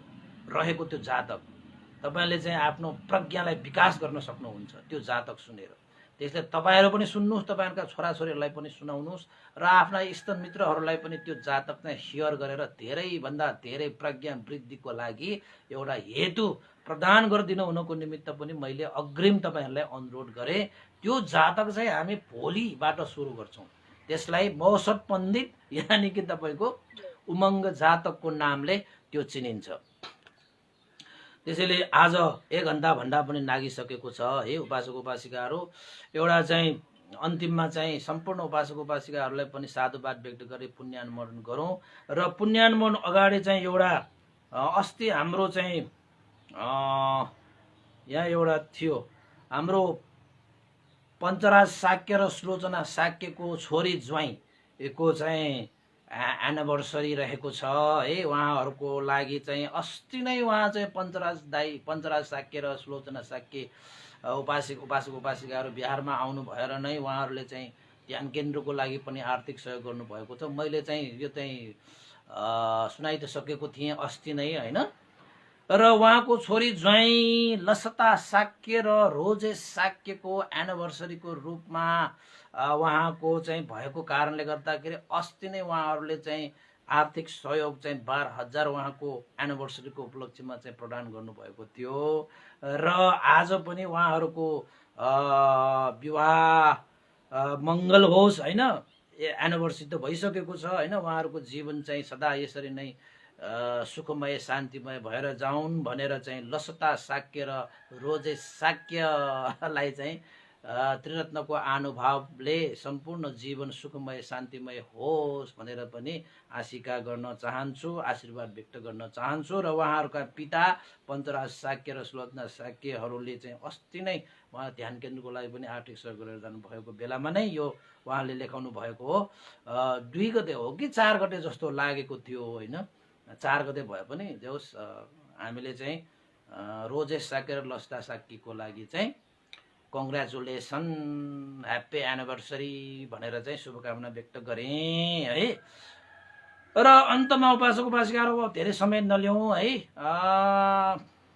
रहेको त्यो जातक, तपाईले चाहिँ आफ्नो प्रज्ञालाई विकास गर्न सक्नुहुन्छ त्यो जातक सुनेर। त्यसले तपाईहरु पनि सुन्नुस्, तपाईहरुका छोराछोरीहरूलाई पनि सुनाउनुस् र आफ्ना इष्टमित्रहरूलाई पनि त्यो जातक चाहिँ शेयर गरेर धेरै भन्दा धेरै प्रज्ञा वृद्धिको लागि एउटा हेतु प्रदान गरिदिनु हुनको निमित्त पनि मैले अग्रिम तपाईहरुलाई अनुरोध गरे। त्यो जातक चाहिँ हामी भोलिबाट सुरु गर्छौं। त्यसलाई महोत्सव पण्डित यानी कि तपाईको उमङ्ग जातकको नामले त्यो चिनिन्छ। त्यसैले आज 1 घण्टा भन्दा पनि नागिसकेको छ है उपासक उपासिकाहरू। एउटा चाहिँ अन्तिममा चाहिँ सम्पूर्ण उपासक उपासिकाहरूलाई पनि साधुवाद व्यक्त गरी पुण्यानुमोदन गरौँ र पुण्यानुमोदन अगाडि चाहिँ एउटा अस्ति हाम्रो चाहिँ यहाँ एउटा थियो हाम्रो पञ्चराज शाक्य र सुलोचना शाक्यको छोरी ज्वाइँको चाहिँ एनिभर्सरी रहेको छ है। उहाँहरूको लागि चाहिँ अस्ति नै उहाँ चाहिँ पञ्चराज शाक्य र सुलोचना शाक्य उपासक उपासिकाहरू बिहारमा आउनु भएर नै उहाँहरूले चाहिँ ध्यान केन्द्रको लागि पनि आर्थिक सहयोग गर्नुभएको छ। मैले चाहिँ यो चाहिँ सुनाइ त सकेको थिएँ अस्ति नै हैन। र उहाँको छोरी ज्वाइँ लसता शाक्य र रोजेश शाक्यको एनिभर्सरीको रूपमा उहाँको चाहिँ भएको कारणले गर्दाखेरि अस्ति नै उहाँहरूले चाहिँ आर्थिक सहयोग चाहिँ 12,000 उहाँको एनिभर्सरीको उपलक्ष्यमा चाहिँ प्रदान गर्नुभएको थियो। र आज पनि उहाँहरूको विवाह मङ्गल होस् हैन। एनिभर्सरी त भइसकेको छ हैन। उहाँहरूको जीवन चाहिँ सदा यसरी नै सुखमय शान्तिमय भएर जाउन् भनेर चाहिँ लसता शाक्य र रोजेश शाक्यलाई चाहिँ त्रिरत्नको अनुभावले सम्पूर्ण जीवन सुखमय शान्तिमय होस् भनेर पनि आशिका गर्न चाहन्छु, आशीर्वाद व्यक्त गर्न चाहन्छु। र उहाँहरूका पिता पञ्चराज शाक्य र सुलोचना शाक्यहरूले चाहिँ अस्ति नै उहाँ ध्यान केन्द्रको लागि पनि आर्थिक सहयोग गरेर जानुभएको बेलामा नै यो उहाँले लेखाउनु भएको हो। 2 गते हो कि 4 गते जस्तो लागेको थियो होइन। 4 गते भए पनि जोस् हामीले चाहिँ रोजेश शाक्य र लसता शाक्यको लागि चाहिँ कङ्ग्रेचुलेसन ह्याप्पी एनिभर्सरी भनेर चाहिँ शुभकामना व्यक्त गरेँ है। र अन्तमा उपासक उपासिकाहरू धेरै समय नल्याउँ है।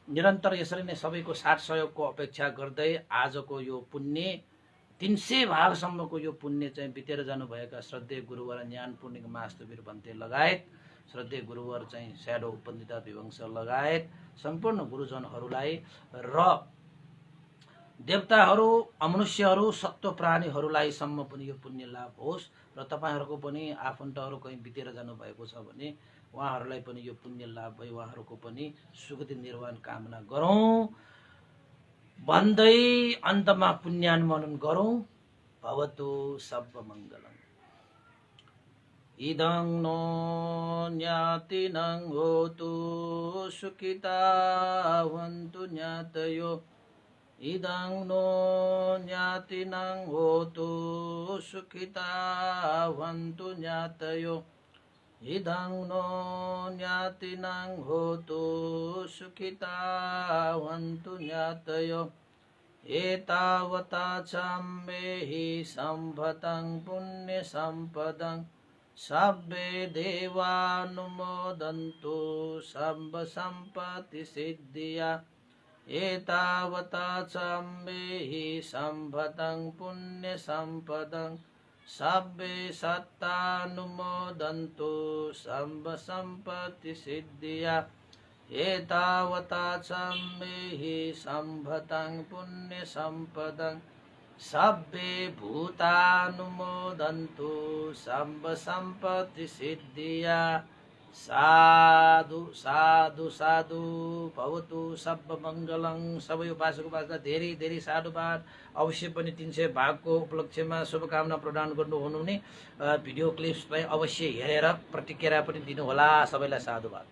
निरन्तर यसरी नै सबैको साथ सहयोगको अपेक्षा गर्दै आजको यो पुण्य 300 भागसम्मको यो पुण्य चाहिँ बितेर जानुभएका श्रद्धेय गुरुवर ज्ञान पूर्णिक मास्तुवीर भन्ते लगायत श्रद्धेय गुरुवर चाहिँ स्याडो उपन्दिता विवंश लगायत सम्पूर्ण गुरुजनहरूलाई र देवताहरू अमनुष्यहरू सत्व प्राणीहरूलाई सम्म पनि यो पुण्य लाभ होस् र तपाईहरूको पनि आफन्तहरू कहीँ बितेर जानुभएको छ भने उहाँहरूलाई पनि यो पुण्य लाभ भई उहाँहरूको पनि सुगति निर्वाण कामना गरौँ भन्दै अन्तमा पुण्यानुमोदन गरौँ। भवतु सर्वमङ्गलम्। इदं नो ज्ञातिनं होतु सुखिता भवन्तु ज्ञातयो। इदं नो ज्ञातिनं होतु सुखिता भवन्तु ज्ञातयो। इदं नो ज्ञातिनं होतु सुखिता भवन्तु ज्ञातयो। एतावता चाम्बेहि सम्भतं पुण्यसम्पदं सब्बे देवानुमोदन्तु सर्वसम्पत्तिसिद्धिया। एतावता चाम्बेहि सम्भतं पुण्यसम्पदं सब्बे सत्तानुमोदन्तु सर्वसम्पत्तिसिद्धिया। एतावता चाम्बेहि सम्भतं पुण्यसम्पदं सब्बे भूतानुमोदन्तु सर्वसम्पत्तिसिद्धिया। साधु साधु साधु। भवतु सर्वमङ्गलं। सबै उपासक उपासना धेरै धेरै साधुवाद। अवश्य पनि 300 भागको उपलक्ष्यमा शुभकामना प्रदान गर्नुहुने भिडियो क्लिप्सलाई अवश्य हेरेर प्रतिक्रिया पनि दिनुहोला। सबैलाई साधुवाद।